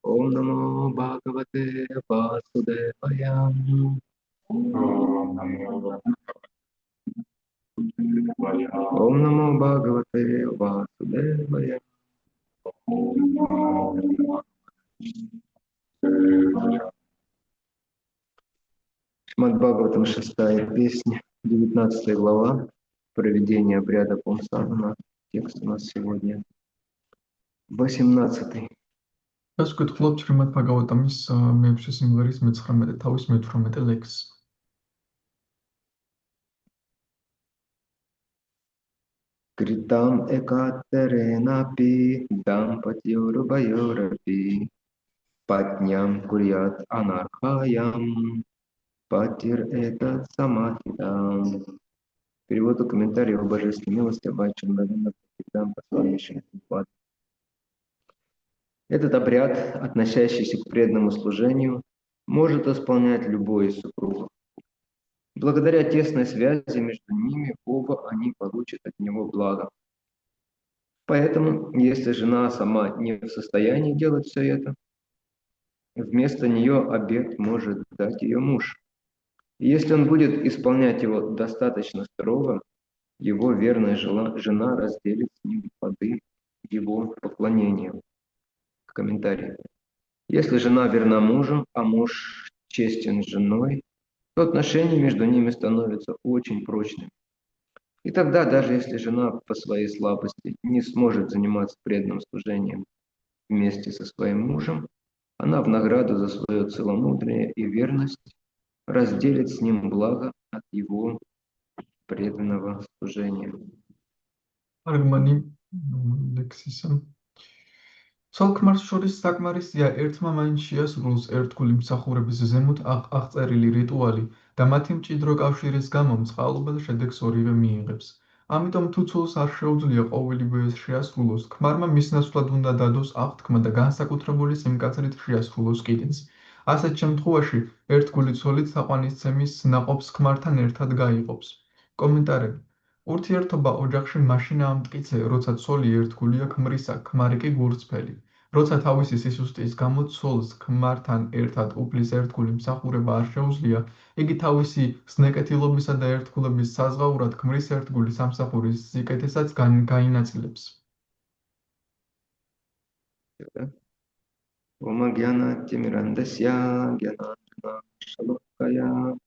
Om Namo Bhagavate Vasudevaya. Om Namo Bhagavate Vasudevaya. Шримад Бхагаватам, 6-я песня, 19 глава, проведение обряда Пумсагана. Текст у нас сегодня 18. Ας ვკითხულობთ შრიმად ბჰაგავატამის მეექვსე სიმღერის 19 თავის მე-18 ლექსს. Kritam ekaterenapi dampatyorvayorapi patnyam kuryat anarkhayam patir etat samahidam. Перевод и комментарий о божественной милости Бхагаватам Мгновенно Пракитам, посланнейшим Прабхупады. Этот обряд, относящийся к преданному служению, может исполнять любой из супругов. Благодаря тесной связи между ними оба они получат от него благо. Поэтому, если жена сама не в состоянии делать все это, вместо нее обет может дать ее муж. И если он будет исполнять его достаточно строго, его верная жена разделит с ним плоды его поклонения. Комментарий. Если жена верна мужу, а муж честен с женой, то отношения между ними становятся очень прочными. И тогда, даже если жена по своей слабости не сможет заниматься преданным служением вместе со своим мужем, она в награду за свое целомудрие и верность разделит с ним благо от его преданного служения. Სოლქმარს შორის საკმარისია ერთმა მაინც შეასრულოს ერთგული მსახურების ზემოთ აღწერილი რიტუალი და მათი მჭიდრო კავშირის გამო მწყალობელ შედეგს ორივე მიიღებს. ამიტომ თუ ცოლს არ შეუძლია ყოველივე ეს შეასრულოს, ქმარმა მის ნაცვლად უნდა დადოს აღთქმა და განსაკუთრებული სიმკაცრით შეასრულოს კიდეც. ასეთ შემთხვევაში ერთგული ცოლით თაყვანისცემის ნაყოფს ქმართან ერთად გაიღობს. კომენტარები. ურთიერთობა ოჯახში მაშინ ამტკიცე, როცა ცოლი ერთგულია ქმრისა, ქმარი კი გულწრფელი. როცა თავისი სისუსტის გამო ცოლს ქმართან ერთად უფლის ერთგული მსახურება არ შეუძლია, იგი თავისი ზნეკეთილობისა და ერთგულების საზღაურად ქმრის ერთგული სამსახურის სიკეთესაც გაინაწილებს. Oma Gyana Timirandasya Gyanandjana Shalakaya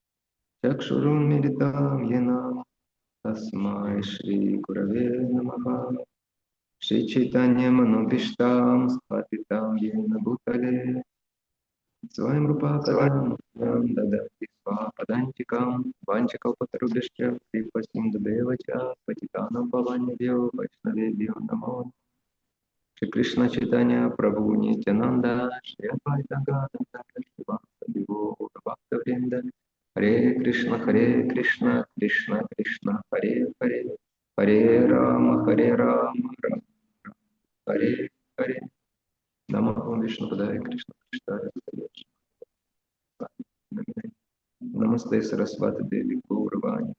Chakshurun Militam Yena Tasmai Shri Gurave Namaha Shri Chaitanya Manobhishtam Spatitam Yena Bhutale Svayam Rupa Kadam Dadati Svapadantikam Vanchakalpatarubhishya Kripasim Dadevacha Patitanam Bhavanyabhyo Vaishnavebhyo Namo Shri Krishna Chaitanya Prabhu Nityananda Shri Advaita Gadadhara Shivasadi Gaura Bhakta-vrinda Hare Krishna Krishna Krishna Hare Hare Hare Rama Rama Hare Hare Namaha Vishnu Padaya Krishna Krishnaya Namaste Saraswati Devi Gauravani.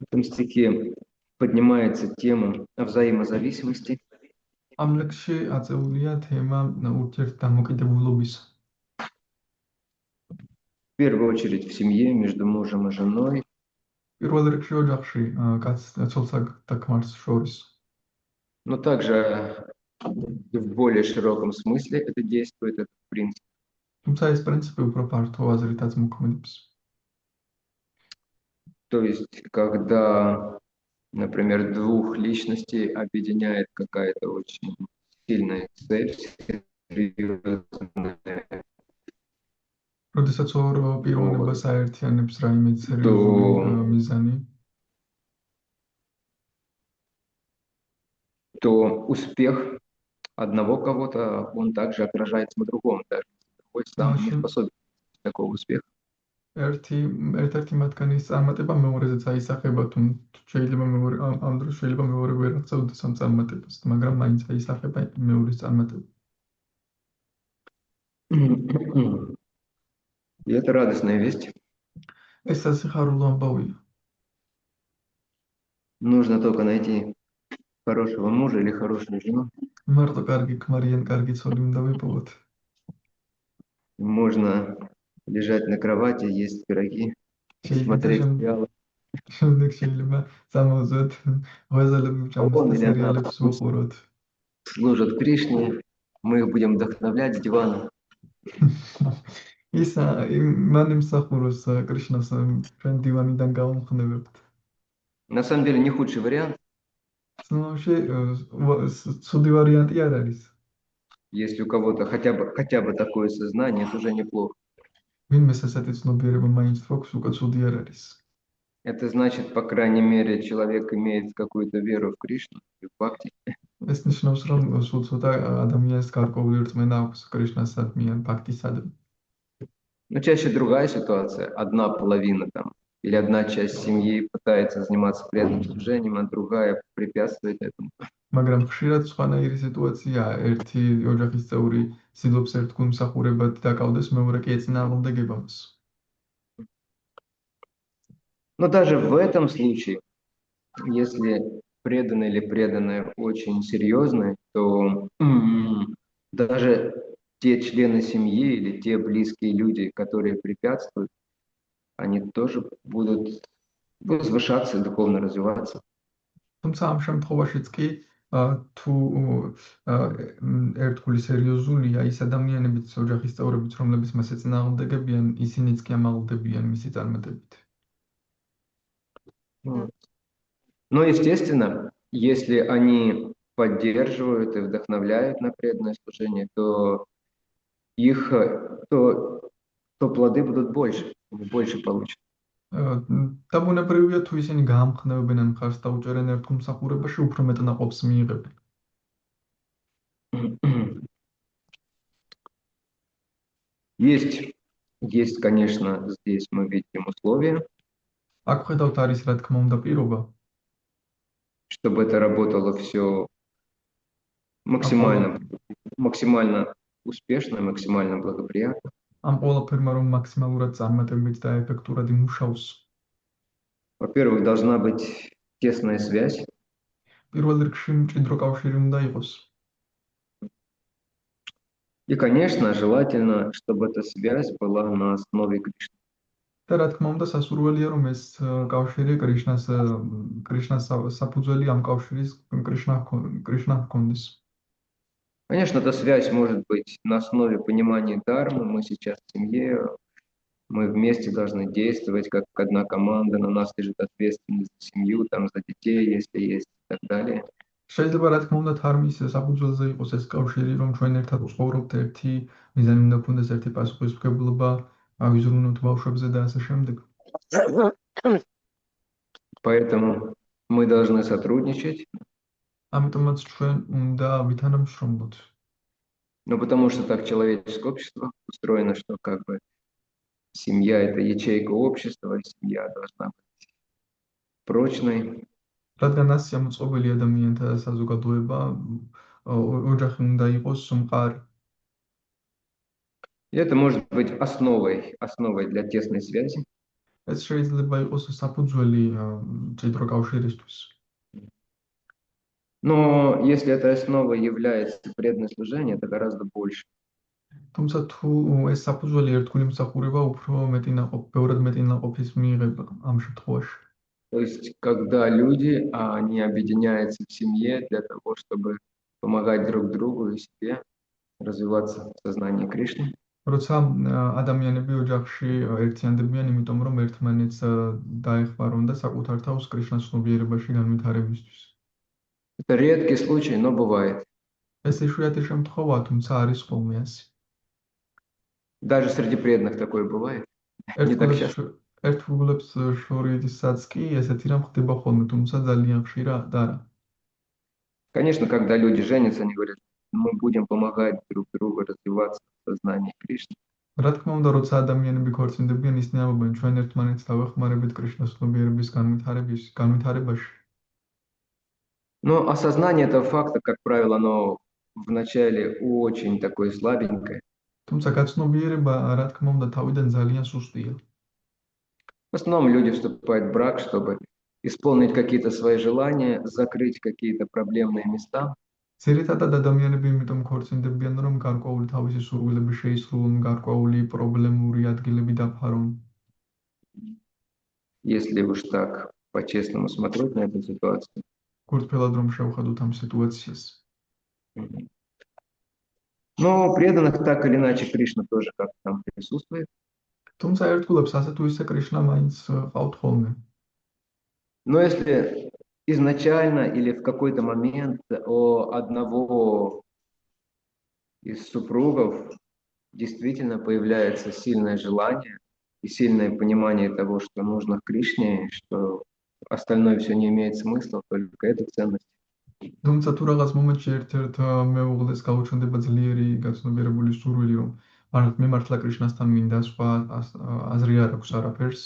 В этом стихе поднимается тема о взаимозависимости. Am ლექსში აწეულია თემა ურთიერთდამოკიდებულობისა. В первую очередь в семье между мужем и женой. პირველ რიგში ოჯახში ცოლსა და ქმარს შორის. Но также в более широком смысле это действует этот принцип. თუმცა ეს პრინციპი უფრო ფართო აზრითაც მოქმედებს. То есть, когда, например, двух личностей объединяет какая-то очень сильная цель, серьезная. Როდესაც ორ პიროვნებას აერთიანებს რაიმე სერიოზული მიზანი, то успех одного кого-то, он также отражается на другом, даже другой сам не способен такого успеха. ერთ-ერთი მათგანის წარმატება მეორეზეც აისახება, თუ შეიძლება ამ დროს შეიძლება მეორე ვერ აღწევდეს ამ წარმატებას, მაგრამ მაინც აისახება მეორის წარმატება. И это радостная весть. ეს სასიხარულო ამბავია. Нужно только найти хорошего мужа или хорошую жену. მარტო კარგი ქმარი ან კარგი ცოლი უნდა ვიპოვოთ. Можно лежать на кровати, есть пироги, смотреть сериалы. შემდეგ შეიძლება სამოზოთ ღეზალები ვჭამოთ და Или სერიალებს она ვუყუროთ. служат Кришне, мы их будем вдохновлять с дивана. ის მან იმსახუროს კრიშნას ჩვენ დივანიდან გავამხნევებთ. На самом деле не худший вариант, ცუდი ვარიანტი არ არის. если у кого-то хотя бы такое сознание, это уже неплохо. ვინმეს ასეთი ცნობიერება მაინც თქოს, უკვე ცუდი არ არის. Это значит, по крайней мере, человек имеет какую-то веру в Кришну, в бхакти. ეს ნიშნავს, რომ სულ ცოტა ადამიანს გარკვეული რწმენა აქვს კრიშნასადმი ან ბhaktisადმი. Но чаще другая ситуация. Одна половина там или одна часть семьи пытается заниматься преданным служением, а другая препятствует этому. მაგრამ ხშირად სხვანაირი სიტუაციაა. ერთი ოჯახის წევრი ცდილობს ერთ გულმსახურებად დაკავდეს, მეორე კი ეწინააღმდეგება მას. Но даже в этом случае, если преданный или преданная очень серьезные, то даже те члены семьи или те близкие люди, которые препятствуют, они тоже будут возвышаться и духовно развиваться. თუმცა ამ შემთხვევაშიც კი თუ ერთგული სერიოზულია, ის ადამიანებიც ოჯახის წევრებიც, რომლებიც მას ეწინააღმდეგებიან, ისინიც კი ამაღლდებიან მისი წარმატებით. Но, естественно, если они поддерживают и вдохновляют на преданное служение, то плоды будут больше получат. Dabunebრივია, თუ ისინი გაამხნევებენ ან მხარს დაუჭერენ ერთ გულმსახურებაში, უფრო მეტ ნაყოფს მიიღებენ. Есть, конечно, здесь мы видим условия, აქ ხედავთ არის რა თქმა უნდა პირობა, чтобы это работало все максимально успешно, максимально благоприятно. ამ ყველაფერმა რომ მაქსიმალურად წარმატებით და ეფექტურად იმუშაოს. Во-первых, должна быть тесная связь. პირველ რიგში მჭიდრო კავშირი უნდა იყოს. И, конечно, желательно, чтобы эта связь была на основе Кришны. და რა თქმა უნდა, სასურველია რომ ეს კავშირი კრიშნას საფუძველი ამ კავშირის კრიშნა ჰქონდეს. Конечно, эта связь может быть на основе понимания дармы. Мы сейчас в семье, мы вместе должны действовать как одна команда, на нас лежит ответственность за семью, там, за детей, если есть, и так далее. შეიძლება რა თქმა უნდა თარმის საფუძველზე იყოს ეს კავშირი, რომ ჩვენ ერთად ვცხოვრობთ, ერთი მიზანი უნდა გქონდეს, ერთი პასუხისმგებლობა, ავიზრუნოთ ბავშვებზე და ასე შემდეგ. Поэтому мы должны сотрудничать. ამიტომაც ჩვენ უნდა ვითანამშრომლოთ. Ну, потому что так человеческое общество устроено, что как бы семья – это ячейка общества, и семья должна быть прочной. რადგან ასია მოწყობილი ადამიანთა საზოგადოება, ოჯახი უნდა იყოს მყარი. И это может быть основой для тесной связи. ეს შეიძლება იყოს საფუძველი მჭიდრო კავშირისთვის. Но если этой основой является преданное служение, это гораздо больше. თუმცა თუ ეს საფუძველი ერთგული მსახურება, უფრო ბევრად მეტი ნაყოფის მიიღება ამ შემთხვევაში. То есть, когда люди, они объединяются в семье для того, чтобы помогать друг другу и себе развиваться в сознании Кришны. როცა ადამიანები ოჯახში ერთიანდებიან, იმიტომ რომ ერთმანეთს დაეხმარონ და საკუთარ თავს კრიშნას ცნობიერებაში განვითარებისთვის. Это редкий случай, но бывает. ეს იშვიათი შემთხვევაა, თუმცა არის ხოლმე ასე. Даже среди преданных такое бывает. Не так часто. ერთგულებს შორისაც კი ესეთი რამ ხდება ხოლმე, თუმცა ძალიან ხშირად არა. Конечно, когда люди женятся, они говорят, мы будем помогать друг другу развиваться в сознании Кришны. რა თქმა უნდა, როცა ადამიანები ქორწინდებიან, ისინი ამბობენ, ჩვენ ერთმანეთს დავეხმარებით კრიშნას ცნობიერების განვითარებაში. Но осознание этого факта, как правило, оно вначале очень такое слабенькое. თუმცა გაცნობიერება, რა თქმა უნდა, თავიდან ძალიან სუსტია. В основном люди вступают в брак, чтобы исполнить какие-то свои желания, закрыть какие-то проблемные места. ძირითადად ადამიანები იმიტომ ქორწინდებიან, რომ გარკვეული თავისი სურვილები შეისრულონ, გარკვეული პრობლემური ადგილები დაფარონ. Если уж так по-честному смотреть на эту ситуацию. გულწრფელად რომ შევხედოთ ამ სიტუაციას. Но преданных так или иначе Кришна тоже как-то там присутствует. თუმცა ერთგულებს ასე თუ ისე კრიშნა მაინც ყავთ ხოლმე. Но если изначально или в какой-то момент у одного из супругов действительно появляется сильное желание и сильное понимание того, что нужно к Кришне, что остальное все не имеет смысла, только это ценность. თუმცა თუ რაღაც მომენტში ერთ-ერთ მეუღლეს გაუჩნდება ძლიერი გაცნობიერებული სურვილი, რომ მე მართლა კრიშნასთან მინდა, სხვა აზრი არ აქვს არაფერს,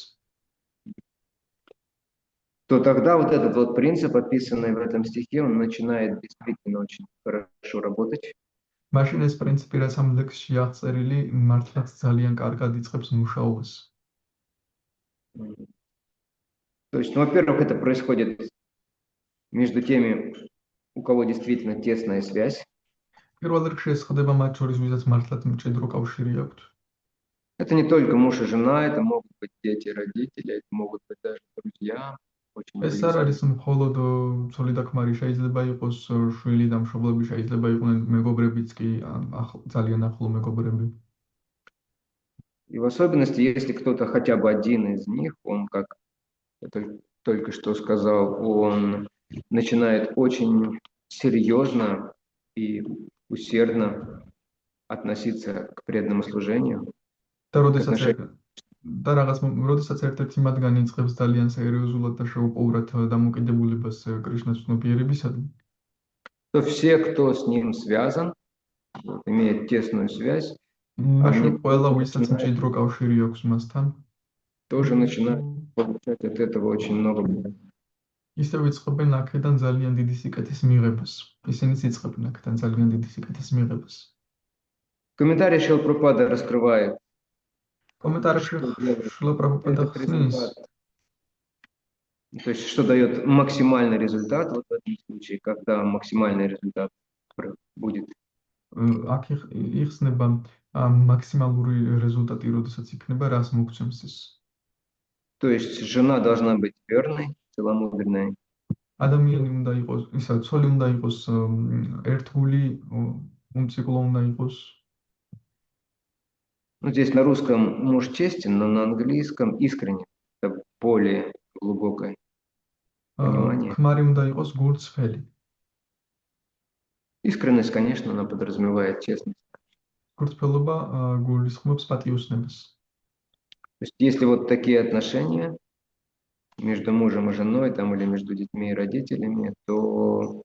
то тогда вот этот вот принцип, описанный в этом стихе, он начинает действительно очень хорошо работать. მაშინ ეს პრინციპი, რაც ამ ლექსში აღწერილი, მართლაც ძალიან კარგად იწყებს მუშაობას. То есть, ну, во-первых, это происходит между теми, у кого действительно тесная связь. პირველ რიგში ეს ხდება მათ შორის, ვისაც მართლაც მჭიდრო კავშირი აქვთ. Это не только муж и жена, это могут быть дети, родители, это могут быть даже друзья. ეს არ არის მხოლოდ ცოლი და ქმარი, შეიძლება იყოს შვილი და მშობლები, შეიძლება იყვნენ მეგობრებიც კი, ძალიან ახლო მეგობრები. И в особенности, если кто-то хотя бы один из них, он, как я только что сказал, он начинает очень серьезно и усердно относиться к преданному служению. და როდესაც ერთ-ერთი მათგანი იწყებს ძალიან სერიოზულად და შეუპოვრად დამოკიდებულებას კრიშნას ცნობიერებისადმი, то все, кто с ним связан, имеет тесную связь, მაშინ ყველა ვისაც მჭიდრო კავშირი აქვს მასთან, тоже начинают получать от этого очень много. ისევ იწყებენ აქედან ძალიან დიდი სიკეთის მიღებას. ისინიც იწყებენ აქედან ძალიან დიდი სიკეთის მიღებას. Комментарий Шрила Прабхупада раскрывает. Комментарий Шрила Прабхупада хнис. То есть, что дает максимальный результат вот в этом случае, когда максимальный результат будет. აქ იხსნება მაქსიმალური результаты, როდესაც იქნება, რას მოგცემს ეს. То есть, жена должна быть верной, целомудренной. ადამიანი უნდა იყოს, ისა ცოლი უნდა იყოს ერთგული, უმციკლო უნდა იყოს. Ну, здесь на русском муж честен, но на английском искренне. Это более глубокое понимание. ქმარი უნდა იყოს გულწრფელი. Искренность, конечно, она подразумевает честность. გულწრფელობა გულისხმობს პატიოსნებას. То есть, если вот такие отношения между мужем и женой, там, или между детьми и родителями, то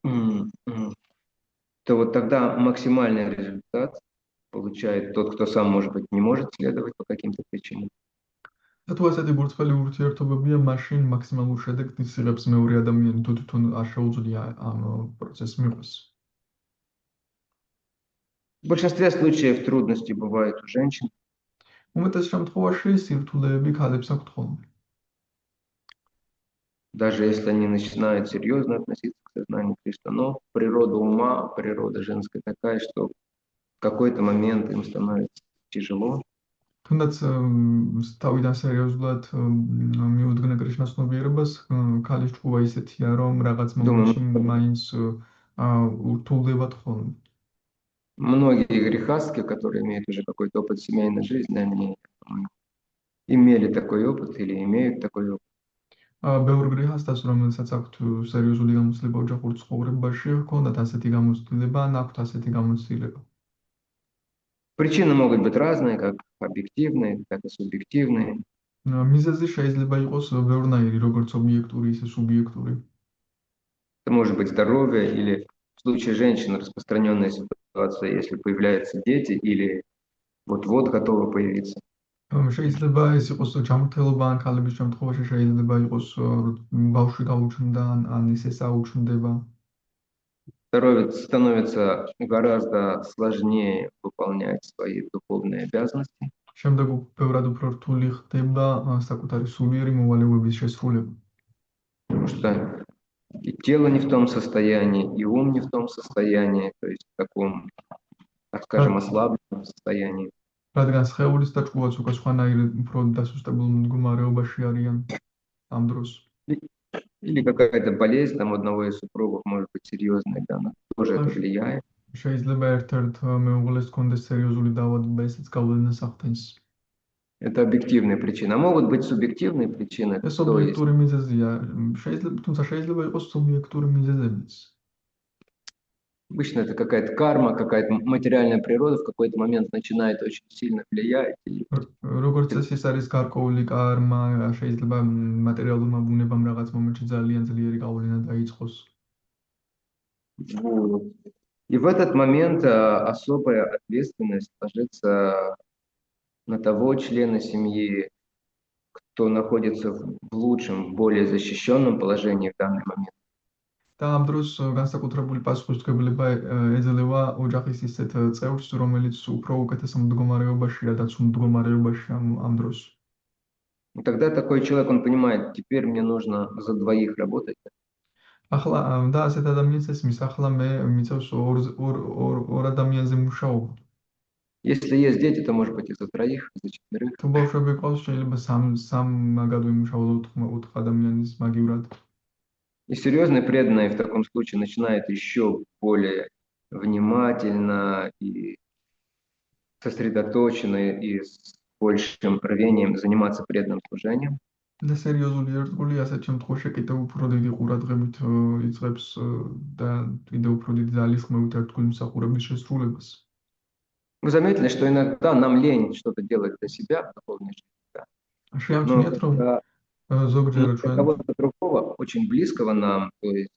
вот тогда максимальный результат получает тот, кто сам, может быть, не может следовать по каким-то причинам. თუ ასეთი გულწრფელი ურთიერთობებია, მაშინ მაქსიმალურ შედეგს იღებს მეორე ადამიანი, თუ თვითონ არ შეუძლია ამ პროცესს მიყვეს. В большинстве случаев трудности бывают у женщин. უმეტეს შემთხვევაში სირთულეები ქალებს აქვთ ხოლმე. Даже если они начинают серьезно относиться к сознанию Кришны, но природа ума, природа женская такая, что в какой-то момент им становится тяжело. თუნდაც თავიდან სერიოზულად მიუძღვნა კრიშნას ცნობიერებას, ქალის ჭკუა ისეთია, რომ რაღაც მომენტში მაინც ურთულდებათ ხოლმე. Многие грехастки, которые имеют уже какой-то опыт семейной жизни, они имели такой опыт или имеют такой опыт. ბევრ გრეჰასტას, რომელსაც აქვთ სერიოზული გამოცდილება ოჯახურ ცხოვრებაში, ჰქონდათ ასეთი გამოცდილება, ან აქვთ ასეთი გამოცდილება. Причины могут быть разные, как объективные, так и субъективные. მიზეზი შეიძლება იყოს ბევრნაირი, როგორც ობიექტური, ისე субъектური. Это может быть здоровье или в случае женщин распространенная ситуация, если появляются дети или вот-вот готова появиться. შეიძლება ეს იყოს ჯანმრთელობა ან ქალების შემთხვევაში შეიძლება იყოს ბავშვი გაუჩნდა ან ისე საუჩნდება. Становится гораздо сложнее выполнять свои духовные обязанности, შემდეგ ბევრად უფრო რთული ხდება საკუთარი სულიერი მოვალეობების შესრულება. потому что и тело не в том состоянии, и ум не в том состоянии, то есть в таком, так скажем, ослабленном состоянии. რადგან სხეულის და ჭკუაც უკვე სხვანაირ უფრო დასუსტებულ მდგომარეობაში არიან ამ დროს. Или какая-то болезнь там у одного из супругов может быть серьезная, да, на тоже это влияет. შეიძლება ერთ-ერთ მეუღლეს კონდეს სერიოზული დაავადება, ესეც გავლენას ახდენს. Это объективные причины. А могут быть субъективные причины, ეს то есть ობიექტური მიზეზია, თუმცა შეიძლება იყოს სუბიექტური მიზეზებიც. обычно это какая-то карма, какая-то материальная природа в какой-то момент начинает очень сильно влиять. როგორც წესი ეს არის გარკვეული კარმა, შეიძლება მატერიალურმა ბუნებამ რაღაც მომენტში ძალიან ძლიერი გავლენა დაიწყოს. Вот. И в этот момент особая ответственность ложится на того члена семьи, кто находится в лучшем, более защищенном положении в данный момент. და ამ დროს განსაკუთრებული პასუხისმგებლობა ეძლევა ოჯახის ისეთ წევრს, რომელიც უფრო უკეთეს მდგომარეობაშია და ცუდ მდგომარეობაში ამ დროს. И тогда такой человек, он понимает, теперь мне нужно за двоих работать. ახლა და ასეთ ადამიანს ესმის, ახლა მე მიწევს ორ ადამიანზე მუშაობა. Если есть дети, то может быть и за троих, и за четверых. თუ ბავშვები ყავს, შეიძლება სამ მაგად ვიმუშაოთ ოთხ ადამიანის მაგივრად. И серьезный преданный в таком случае начинает еще более внимательно и сосредоточенно и с большим рвением заниматься преданным служением. და სერიოზული ერთგული ასეთ შემთხვევაში კიდევ უფრო დიდი ყურადღებით იწყებს და კიდევ უფრო დიდი ძალისხმევით ერთგული მსახურების შესრულებას. Вы заметили, что иногда нам лень что-то делать для себя в духовной жизни, да? შეამჩნიათ, რომ ზოგჯერ Для ჩვენ кого-то другого, очень близкого нам, то есть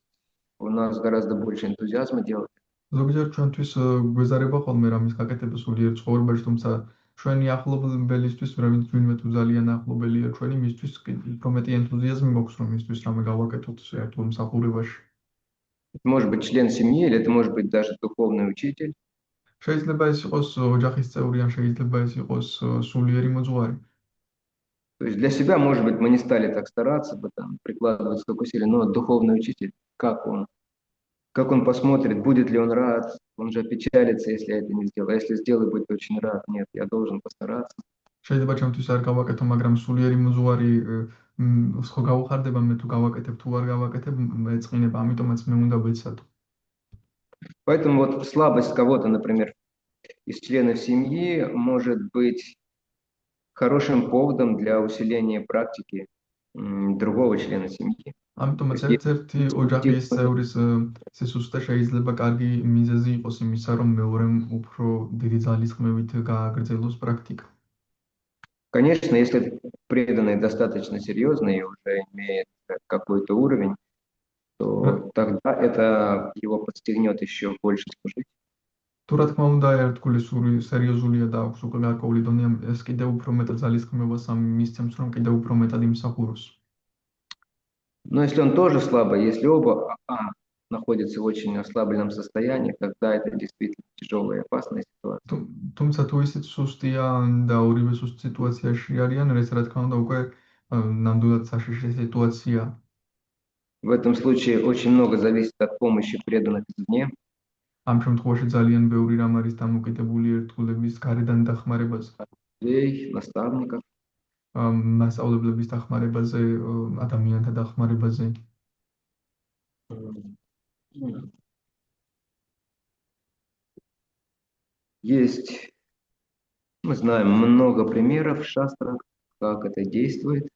у нас гораздо больше энтузиазма делать. ზოგჯერ ჩვენთვის გვეზარება ხოლმე რამის გაკეთება სულიერ ცხოვრებაში, თუმცა ჩვენი ახლობელისთვის, ვინმე თუ ძალიან ახლობელია ჩვენი, მისთვის უფრო მეტი ენთუზიაზმი გვაქვს, რომ მისთვის რამე გავაკეთოთ ერთგულ მსახურებაში. Это может быть член семьи, или это может быть даже духовный учитель. შეიძლება ეს იყოს ოჯახის წევრი, ან შეიძლება ეს იყოს სულიერი მოძღვარი. То есть для себя, может быть, мы не стали так стараться, там, прикладывать столько усилий, но духовный учитель, как он посмотрит, будет ли он рад, он же опечалится, если я это не сделаю. А если сделаю, будет очень рад. Нет, я должен постараться. შეიძლება ჩემთვის არ გავაკეთო, მაგრამ სულიერი მოძღვარი ხო გაუხარდება, მე თუ გავაკეთებ, თუ არ გავაკეთებ, ეწყინება, ამიტომაც მე უნდა ვეცადო. Поэтому вот слабость кого-то, например, из членов семьи может быть хорошим поводом для усиления практики другого члена семьи. ამიტომაც ერთ-ერთი ოჯახის წევრის სისუსტე შეიძლება კარგი მიზეზი იყოს იმისა, რომ მეორემ უფრო დიდი ძალისხმევით გააგრძელოს პრაქტიკა. Конечно, если преданный достаточно серьезный и уже имеет какой-то уровень, то тогда это его подстегнет еще больше служить. თუ რა თქმა უნდა, ერთგული სერიოზულია და აქვს უკვე გარკვეული დონე, ეს კიდევ უფრო მეტად ძალისხმევას მისცემს, რომ კიდევ უფრო მეტად იმსახუროს. Но если он тоже слабый, если оба находятся в очень ослабленном состоянии, тогда это действительно тяжелая и опасная ситуация. თუმცა თუ ისიც სუსტია და ორივე სუსტ სიტუაციაში არიან, ეს რა თქმა უნდა უკვე ნამდვილად საშიში სიტუაცია. В этом случае очень много зависит от помощи преданных извне. ამ შემთხვევაში ძალიან ბევრი რამ არის დამოკიდებული ერთგულების გარედან დახმარებაზე. Наставников. მასწავლებლების დახმარებაზე, ადამიანთა დახმარებაზე. Есть, мы знаем много примеров в шастрах, как это действует.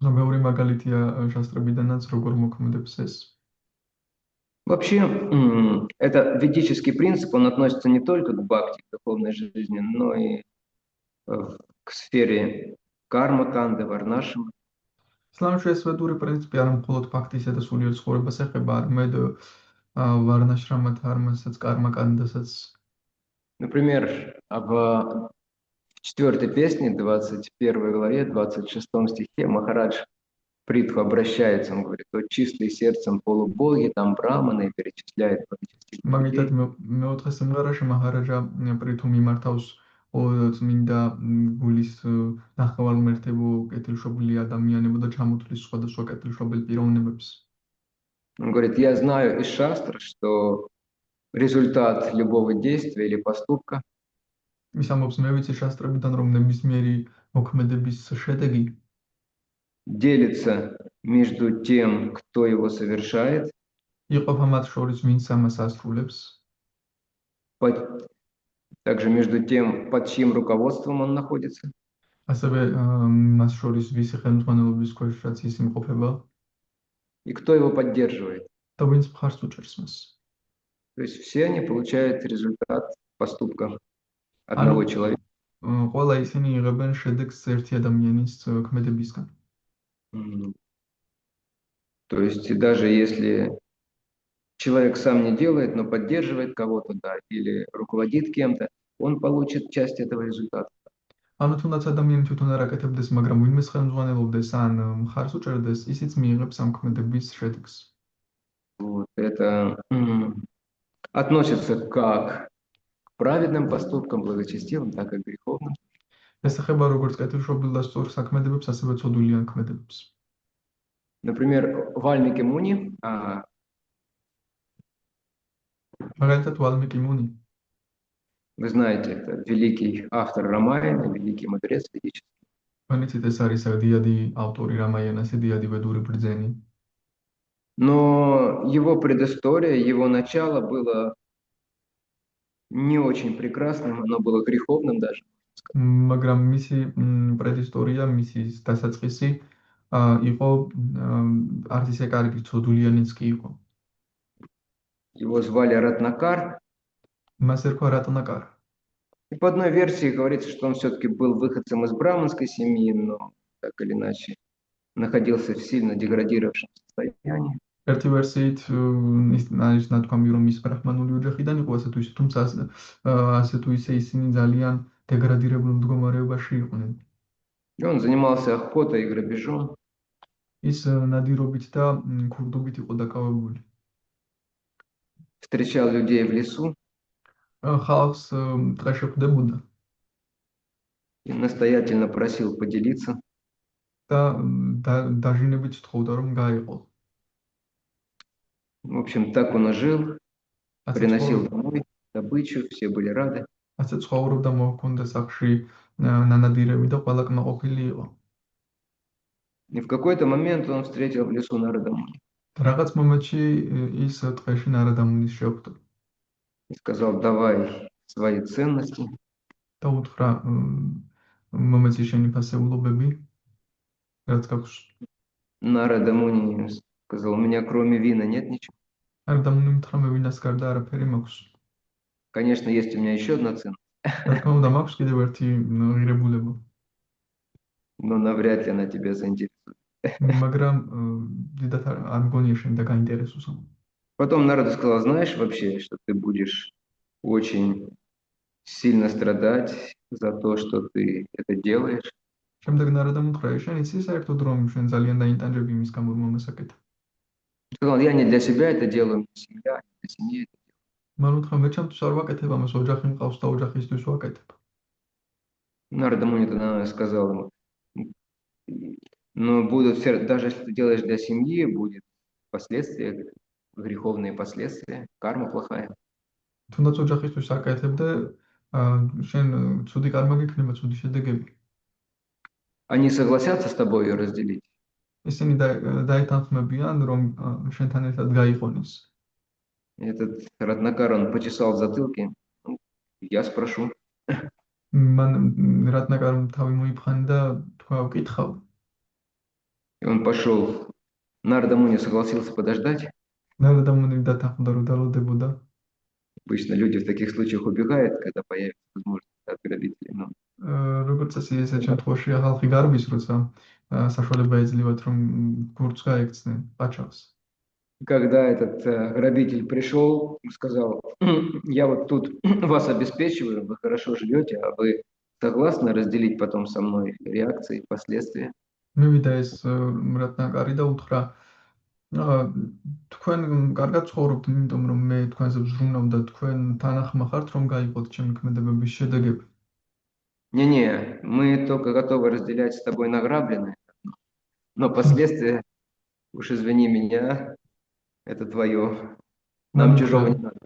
ბევრი მაგალითია შასტრებიდანაც როგორ მოქმედებს ეს. Вообще, это ведический принцип, он относится не только к бхакти, к духовной жизни, но и к сфере карма-канды, варнашима. ისლამში ეს ვედური პრინციპი არ მხოლოდ ფაქტისა და სულიერ ცხოვრებას ეხება, არამედ ვარნაშრამა დარმასაც, კარმა-კანდასაც. Например, в 4 песне, 21 главе, 26 стихе Махарадж Притху обращается, он говорит, вот чистые сердцем полубоги, там браманы, перечисляет благочестивых მაგითად людей. მეოთხე სიმღერაში მაჰარაჯა პრითუ მიმართავს წმინდა გულის ნახევარმერთებო კეთილშობილი ადამიანებო და ჩამოთვლის სხვადასხვა კეთილშობილ პიროვნებებს. Он говорит, я знаю из шастр, что результат любого действия или поступка ის ამბობს, მე ვიცი შასტრებიდან, რომ ნებისმიერი მოქმედების შედეგი делится между тем, кто его совершает, იყოფა მათ შორის, ვინც ამას ასრულებს, также между тем, под чьим руководством он находится, ასევე მას შორის ვისი ხელმძღვანელობის ქვეშ რაც ის იმყოფება и кто его поддерживает. და ვინც მხარს უჭერს მას. То есть все они получают результат поступка одного человека. ყველა ისინი იღებენ შედეგს ერთი ადამიანის ქმედებისგან. То есть даже если человек сам не делает, но поддерживает кого-то, да, или руководит кем-то, он получит часть этого результата. ანუ თუნდაც ადამიანი თვითონ არ აკეთებდეს, მაგრამ ვინმეს ხელმძღვანელობდეს ან მხარს უჭერდეს, ისიც მიიღებს ამ ქმედების შედეგს. Вот это относится как к праведным поступкам, благочестивым, так и к греховным. ეს ეხება როგორც კეთილშობილ და სწორ საქმედებებს, ასევე ცოდულიან ქმედებებს. Например, Вальмики Муни, მაგალითად, ვალმიკი მუნი, вы знаете, это великий автор Рамаяна, великий мудрец ведический. განიცით ეს არის დიადი ავტორი რამაიანას, დიადი ведური ბრძენი. Но его предыстория, его начало было не очень прекрасным, оно было греховным даже. მაგრამ მისი პრედისტორია, მისი დასაწყისი იყო არც ისე კარგი, ცოდულიანიც კი იყო. Его звали Ратнакар. მას ერქვა რატნაკარ. И по одной версии говорится, что он все-таки был выходцем из браманской семьи, но так или иначе находился в сильно деградировавшем состоянии. ერთი ვერსიით ის ნათქვამი, რომ ის ბრაჰმანული ოჯახიდან იყო, ასე თუ ისე, თუმცა ასე თუ ისე ისინი ძალიან დეგრადირებულ მდგომარეობაში იყვნენ. И он занимался охотой и грабежом. ის ნადირობით და ქურდობით იყო დაკავებული. Встречал людей в лесу ხალხს ტყეში ხვდებოდა и настоятельно просил поделиться. და დაჟინებით თხოვდა, რომ გაეყო. В общем, так он и жил, приносил домой добычу, все были рады. ასე ცხოვრობდა, მოჰქონდა სახში ნანადირები და ყველა კმაყოფილი იყო. И в какой-то момент он встретил в лесу Нарадамуни. რაღაც მომენტში ის ტყეში ნარადამუნის შეხვდა. И сказал, давай свои ценности. და უთხრა მომეცი შენი ფასეულობები, რაც გაქვს. Нарадамуни сказал, у меня кроме вина нет ничего. ნარადამუნი უთხრა, მე ვინას გარდა არაფერი მაქვს. Конечно, есть у меня еще одна ценность. რა თქმა უნდა, მაქვს კიდევ ერთი ღირებულება. Но навряд ли она тебя заинтересует. მაგრამ დიდათ არ მგონია შენ და გაინტერესოს. Потом Нарада сказал, знаешь вообще, что ты будешь очень сильно страдать за то, что ты это делаешь. შემდეგ ნარადამ უთხრა, შენ იცი საერთოდ რომ შენ ძალიან დაინტანჯები იმის გამო რომ ამას აკეთებ. Сказал, я не для себя это делаю, не семья, не для семьи это делаю. მან უთხრა, მე ჩემთვის არ ვაკეთებ ამას, ოჯახი მყავს და ოჯახისთვის ვაკეთებ. Нарада Муни тогда сказал ему, но будут все, даже если ты делаешь для семьи, будет последствия, греховные последствия, карма плохая. თუნდაც ოჯახისთვის აკეთებდე, შენ ცუდი კარმა გექნება, ცუდი შედეგები. Они согласятся с тобой ее разделить? ისინი დაეთანხმებიან, რომ შენთან ერთად გაიყონეს. Этот Ратнакар, он почесал в затылке. Я спрошу. მან რატნაკარმა თავი მოიფხანა და თქვა, ვკითხავ. И он пошел. Нарада Муни согласился подождать. ნარადამუნი დათანხმდა, რომ დალოდებოდა. Обычно люди в таких случаях убегают, когда появится возможность от грабителей. Но როგორც წესი, ესე შემთხვევაში ხალხი გარბის, როცა საშუალება ეძლევათ, რომ გურჯს გაექცნენ, პაჩავს. когда этот грабитель пришел, сказал, я вот тут вас обеспечиваю, вы хорошо живете, а вы Согласны разделить потом со мной реакции, последствия? მივიდა ეს რატნაკარი და უთხრა აა, თქვენ კარგად ცხოვრობთ, იმიტომ რომ მე თქვენზე ვზრუნავ და თქვენ თანახმა ხართ, რომ გაიღოთ ჩემი ქმედებების შედეგები. Не-не, мы только готовы разделять с тобой награбленное, но последствия, уж извини меня, это твое. Нам чужого не надо.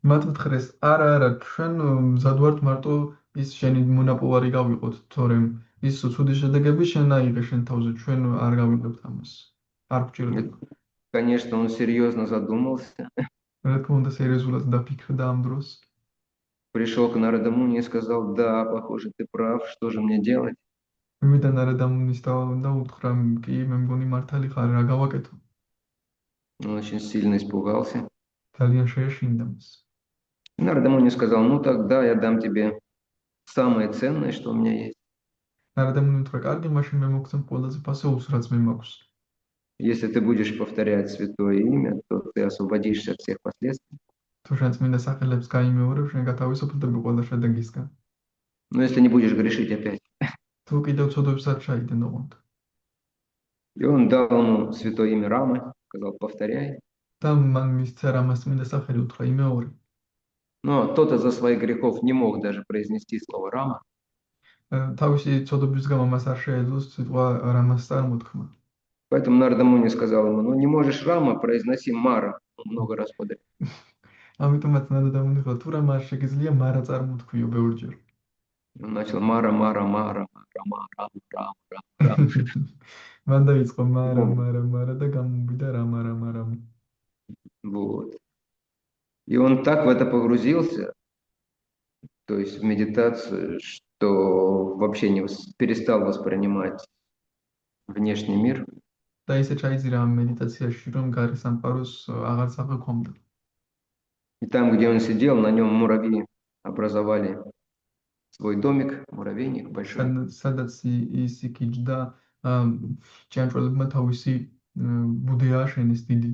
მათ უთხრეს, არა, ჩვენ მზად ვართ მარტო ის შენი მონაპოვარი გავიყოთ, თორემ ის ცუდი შედეგები შენ აიღე შენ თავზე, ჩვენ არ გავიღებთ ამას. არ გვჭირდება. Конечно, он серьезно задумался, რა თქმა უნდა, სერიოზულად დაფიქრდა ამ დროს. пришел к Нарадамуни и сказал: да, похоже, ты прав, что же мне делать? მივიდა ნარადამუნის და უთხრა, კი, მე მგონი მართალი ხარ, რა გავაკეთო? Он очень сильно испугался. ძალიან შეეშინდა მას. Нарадамуни сказал: ну тогда я дам тебе самое ценное, что у меня есть. ნარადამუნი უთხრა, კარგი, მაშინ მე მოგცემ ყველაზე ფასეულს, რაც მე მაქვს. Если ты будешь повторять святое имя, то ты освободишься от всех последствий. თუ შენ წმინდა სახელებს გაიმეორებ, შენ გათავისუფლდები ყველა შედეგისგან. Но если не будешь грешить опять. თუ კიდევ ცოდვებსაც ჩაიდენ ოღონდ. И он дал ему святое имя Рамы, сказал: повторяй. და მან მისცა რამას წმინდა სახელი, უთხრა იმეორი. Но тот из-за своих грехов не мог даже произнести слово Рама. თავისი ცოდვების გამო მას არ შეეძლო სიტყვა რამას წარმოთქმა. Поэтому Нарадамуни сказал ему: ну не можешь Рама, произноси Мара много раз подряд. ამიტომაც ნარადამუნი ხო, თუ რა მას შეგიძლია მარა წარმოთქვიო ბევრჯერ. Он начал Мара, Мара, Мара, Рама, Рама. მან დაიწყო მარა და გამოვიდა რამა. Вот. И он так в это погрузился, то есть в медитацию, что вообще перестал воспринимать внешний мир. და ისე ჩაიძირა ამ მედიტაციაში, რომ გარის სამყაროს აღარც აღექვამდა. И там, где он сидел, на нем муравьи образовали свой домик, муравейник большой. სადაც ის იქიჯდა, ჭიანჭველებმა თავისი ბუდე ააშენეს დიდი.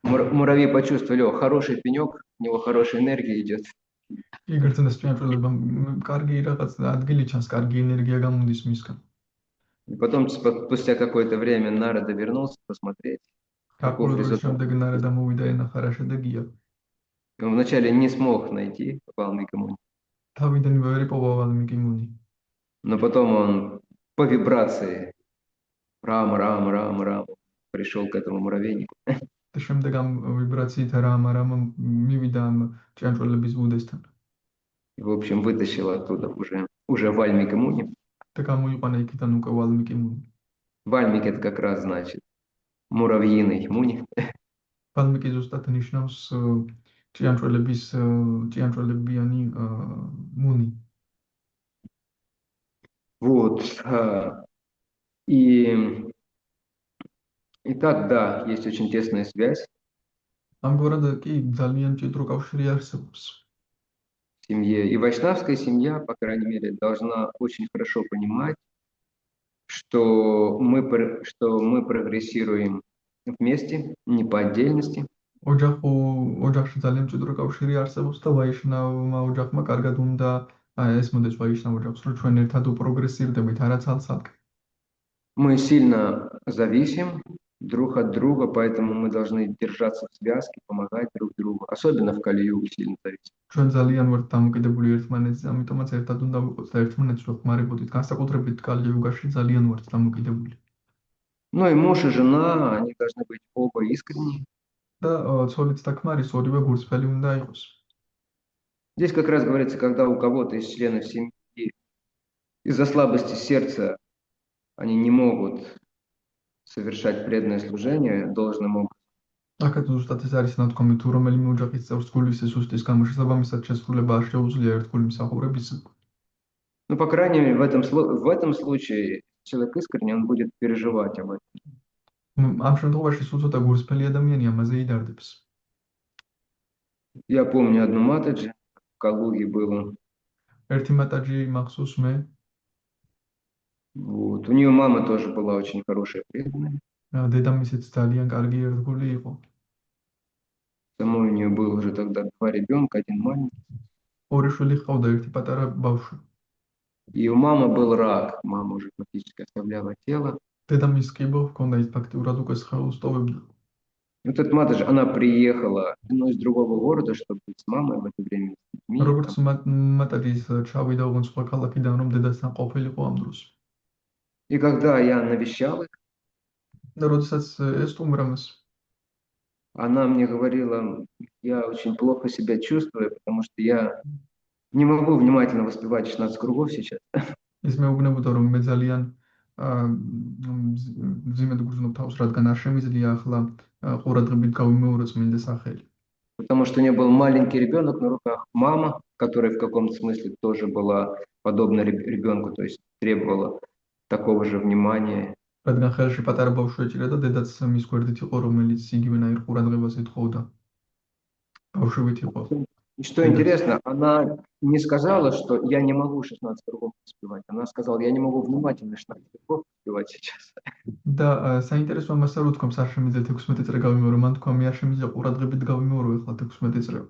Муравьи почувствовали: о, хороший пенек, у него хорошая энергия идет. იგრძნეს ჭიანჭველებმა, კარგი რაღაც ადგილი ჩანს, კარგი ენერგია გამოდის მისგან. И потом, спустя какое-то время, Нарада вернулся посмотреть, каков результат. შემდეგ ნარადა მოვიდა ენახა რა შედეგია. Он вначале не смог найти Валмики Муни. თავიდან ვერ იპოვა ვალმიკი მუნი. Но потом он по вибрации Рама пришел к этому муравейнику. და შემდეგ ამ ვიბრაციით რამა მივიდა ამ ჭიანჭველების ბუდესთან. И, в общем, вытащил оттуда уже Вальмики Муни. და გამოიყვანა იქიდან უკვე ვალმიკი მუნი. Вальмики — это как раз значит муравьиный Муни. ვალმიკი ზუსტად ნიშნავს ჭიანჭველებიანი მუნი. Вот. И так, да, есть очень тесная связь ამგვარად კი ძალიან მჭიდრო კავშირი არსებობს. в семье. И вайшнавская семья, по крайней мере, должна очень хорошо понимать, что мы прогрессируем вместе, не по отдельности. ოჯახში ძალიან მჭიდრო კავშირი არსებობს და ვაიშნავმა ოჯახმა კარგად უნდა ეს მოდეს ვაიშნავ ოჯახს, რომ ჩვენ ერთად უპროგრესირდებით, არა ცალ-ცალკე. Мы сильно зависим друг от друга, поэтому мы должны держаться в связке, помогать друг другу, особенно в Кали-югу сильно зависим. ჩვენ ძალიან ვართ დამოკიდებული ერთმანეთზე, ამიტომაც ერთად უნდა ვიყოთ და ერთმანეთს ვხმარებოდით. განსაკუთრებით კალი-იუგაში ძალიან ვართ დამოკიდებული. Ну и муж и жена, они должны быть оба искренни. და ცოლიც და ქმარის ორივე გულწრფელი უნდა იყოს. Здесь как раз говорится, когда у кого-то из членов семьи из-за слабости сердца они не могут совершать преданное служение должным образом. აქაც ზუსტად ეს არის ნათქვამი, თუ რომელიმე ოჯახის წევრს გულის სუსტის გამო შესაბამისად შესრულება არ შეუძლია ერთგული მსახურების. Ну, по крайней мере, в этом случае человек искренне, он будет переживать об этом. ამ შემთხვევაში სულ ცოტა გულწრფელი ადამიანი ამაზე იდარდებს. Я помню одну матаджи, в Калуге было. ერთი მატაჯი მახსოვს მე. Вот. У нее мама тоже была очень хорошая, преданная. დედამისიც ძალიან კარგი ერთგული იყო. Самой у нее было уже тогда 2 ребенка, 1 маленький. ორი შვილი ჰყავდა, ერთი პატარა ბავშვი. И у мамы был рак. Мама уже практически оставляла тело. დედამისს კიბო ჰქონდა, ის ფაქტიურად უკვე სხეულს ტოვებდა. И вот эта мать же, она приехала, ну, из другого города, чтобы быть с мамой в это время, с детьми. როგორც მატად ის ჩავიდა ოღონდ სხვა ქალაქიდან, რომ დედასთან ყოფილიყო ამ დროს. И когда я навещал их, და როდესაც ესტუმრა მას, она мне говорила, я очень плохо себя чувствую, потому что я не могу внимательно воспевать 16 кругов сейчас. ის მეუბნებოდა, რომ მე ძალიან მძიმედ გრძნობ თავს, რადგან არ შემიძლია ახლა ყურადღებით გავიმეოროს მინდა სახელი. Потому что у нее был маленький ребенок на руках, мама, которая в каком-то смысле тоже была подобна ребенку, то есть требовала такого же внимания. რადგან ხელში პატარა ბავშვი ეჭირა და დედაც მის გვერდით იყო, რომელიც იგივენაირ ყურადღებას ეთხოვდა. ბავშვით იყო. И что интересно, она не сказала, что я не могу 16 кругов воспевать. Она сказала, я не могу внимательно 16 кругов воспевать сейчас. და საინტერესო ამასა რომ თქვა, არ შემიძლია 16 წრე გავიმეორო, მან თქვა, მე არ შემიძლია ყურადღებით გავიმეორო ახლა 16 წრე.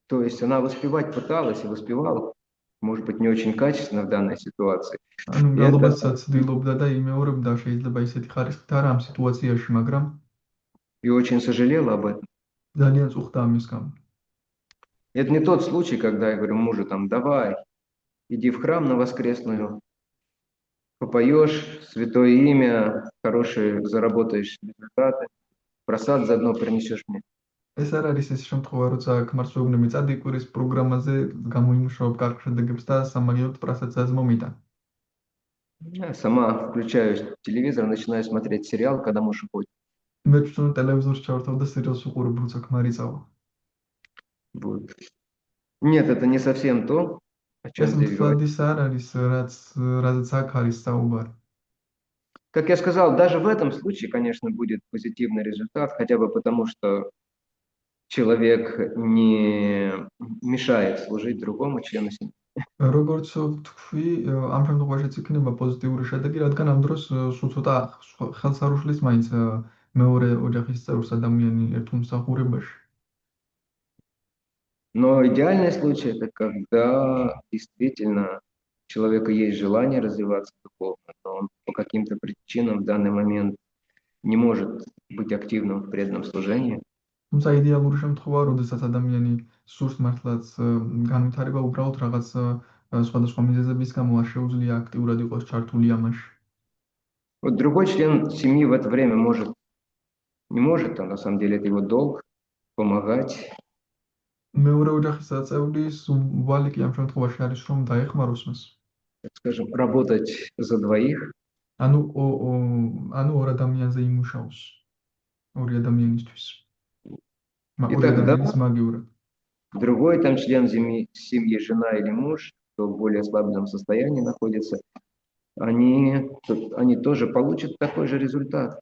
То есть она воспевать пыталась и воспевала, может быть, не очень качественно в данной ситуации. ანუ მრავალობაც ცდილობდა და იმეორებდა, შეიძლება ისეთი ხარისხით არა ამ სიტუაციაში, მაგრამ И очень сожалела об этом. ძალიან წუხდა ამის გამო. Это не тот случай, когда я говорю мужу, там, давай, иди в храм на воскресную, попоешь святое имя, хорошие заработаешь результаты, просад заодно принесешь мне. ეს არ არის ეს შემთხვევა, როცა ქმარს ვეუბნები წადი კვირის პროგრამაზე, გამოიმუშაო კარგ შედეგებს და სამაგიეროდ პრასადსაც მომიტან. Я сама включаю телевизор, начинаю смотреть сериал, когда муж уходит. მე თვითონ ტელევიზორს ჩავართავ და სერიალს უყურებ, როცა ქმარი წავა. Вот. Нет, это не совсем то, о чем ეს здесь говорить. მთლადის არ არის, რაზეც აქ არის საუბარი. Как я сказал, даже в этом случае, конечно, будет позитивный результат, хотя бы потому, что человек не мешает служить другому члену семьи. როგორც ვთქვი, ამ შემთხვევაშიც იქნება პოზიტიური შედეგი, რადგან ამ დროს სულ ცოტა ხელს არ უშლის მაინც მეორე ოჯახის წევრს ადამიანი ერთგულმსახურებაში. Но идеальный случай это когда действительно у человека есть желание развиваться духовно, но он по каким-то причинам в данный момент не может быть активным в преданном служении. თუმცა იდეალური შემთხვევა, როდესაც ადამიანი სურს მართლაც განვითარება, უბრალოდ რაღაც სხვადასხვა მიზეზების გამო არ შეუძლია აქტიურად იყოს ჩართული ამაში. Вот другой член семьи в это время не может, а на самом деле это его долг, помогать. მეორე ოჯახის წევრის ვალი კი ამ შემთხვევაში არის, რომ დაეხმაროს მას. Так скажем, работать за двоих. ანუ ორ ადამიანზე იმუშაოს. ორი ადამიანისთვის. И тогда другой там член семьи, жена или муж, кто в более ослабленном состоянии находится, они тоже получат такой же результат.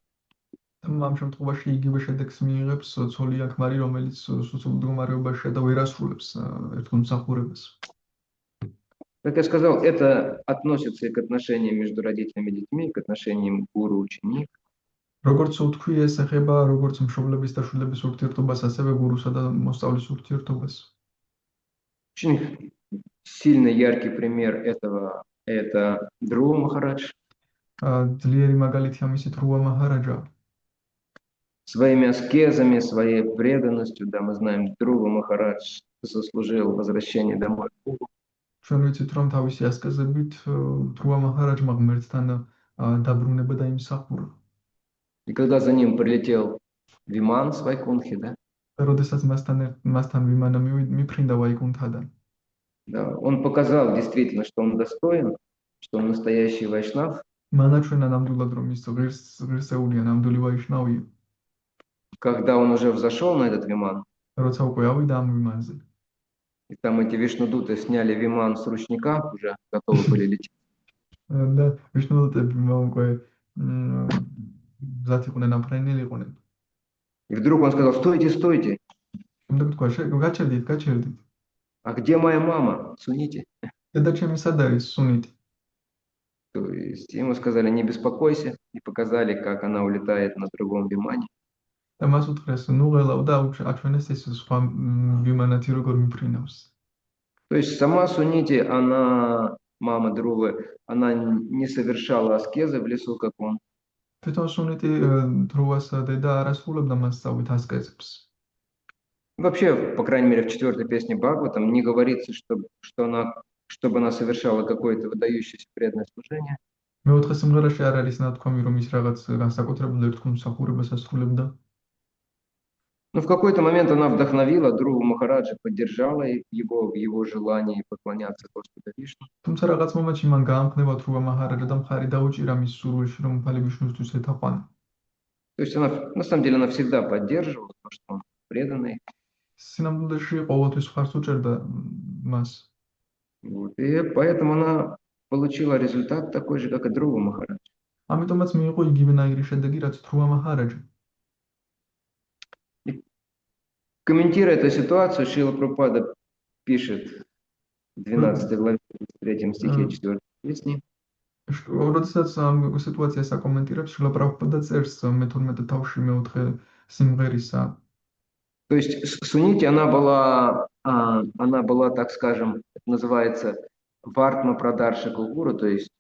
ამ შემთხვევაში იგივე შედეგს მიიღებს ცოლია ქმარი, რომელიც სუსტ მდგომარეობაშია და ვერ ასრულებს ერთგულმსახურებას. Как я сказал, это относится и к отношениям между родителями и детьми, и к отношениям гуру-ученик. როგორც ვთქვი, ეს ეხება როგორც მშობლების და შვილების ურთიერთობას, ასევე გურუსა და მოსწავლის ურთიერთობას. Очень сильный, яркий пример этого – это Друва Махарадж. Ძლიერი მაგალითი ამისი დრუვა მაჰараджа. Своими аскезами, своей преданностью, да, мы знаем, Друва Махарадж заслужил возвращение домой к Богу. ჩვენ ვიცით, რომ თავისი ასკეზებით დრუვა მაჰараджმა ღმერთთან დაბრუნება და იმსახურა. И когда за ним прилетел Виман с Вайкунтхи, да? როდესაც მასთან ვიმანა მიფრინდა ვაიკუნთადან. Да, он показал действительно, что он достоин, что он настоящий вайшнав. მანაჩვენა ნამდვილად რომ ის ღირსეულია, ნამდვილი ვაიშნავია. Когда он уже взошел на этот Виман, როცა უკვე ავიდა ამ ვიმანზე. и там эти вишнудуты сняли Виман с ручника, уже готовы были лететь. და ვიშნუდუტები უკვე ზათიყვნენ ამფრენილიყვნენ. И вдруг он сказал, стойте, стойте. შემდეგ თქვა, გაჩერდით. А где моя мама? Суните. დედა ჩემი სად არის? სუნიტი. То есть ему сказали, не беспокойся, и показали, как она улетает на другом Вимане. და მას უთხრეს, ნუ ღელავ და აჩვენეს ეს სხვა ვიმანათი როგორ მიფრინავს. То есть сама Сунити, она, мама Друвы, она не совершала аскезы в лесу, как он. თვითონ სუნიტი დროას დედა არ ასრულებდა მასწავლით ასკეზებს. Вообще, по крайней мере, в четвертой песне Бхагаватам не говорится, чтобы она совершала какое-то выдающееся преданное служение. მეოთხე სიმღერაში არ არის ნათქვამი, რომ ის რაღაც განსაკუთრებულ ერთგულ მსახურებას ასრულებდა. Но в какой-то момент она вдохновила Друву Махараджа, поддержала его в его желании поклоняться Господу Вишну. თუმცა რაღაც მომენტში მან გაამხნევა დრუვა მაჰარაჯა და მხარი დაუჭირა მის სურვილში, რომ უფალი ვიშნუსთვის ეთაყვანა. То есть она, на самом деле, она всегда поддерживала то, что он преданный. სინამდვილეში ყოველთვის მხარს უჭერდა მას. Вот. И поэтому она получила результат такой же, как и Друва Махарадж. ამიტომაც მიიღო იგივენაირი შედეგი, რაც დრუვა махараджа. Комментируя эту ситуацию, Шрила Прабхупада пишет в 12 главе, 3 стихе 4 песни. როდესაც ამ სიტუაციას აკომენტირებს, შრილა პრაბჰუპადა წერს მე-12 თავში მეოთხე სიმღერისა. То есть Сунити, она была, так скажем, это называется Вартма Прадаршика Гуру, то есть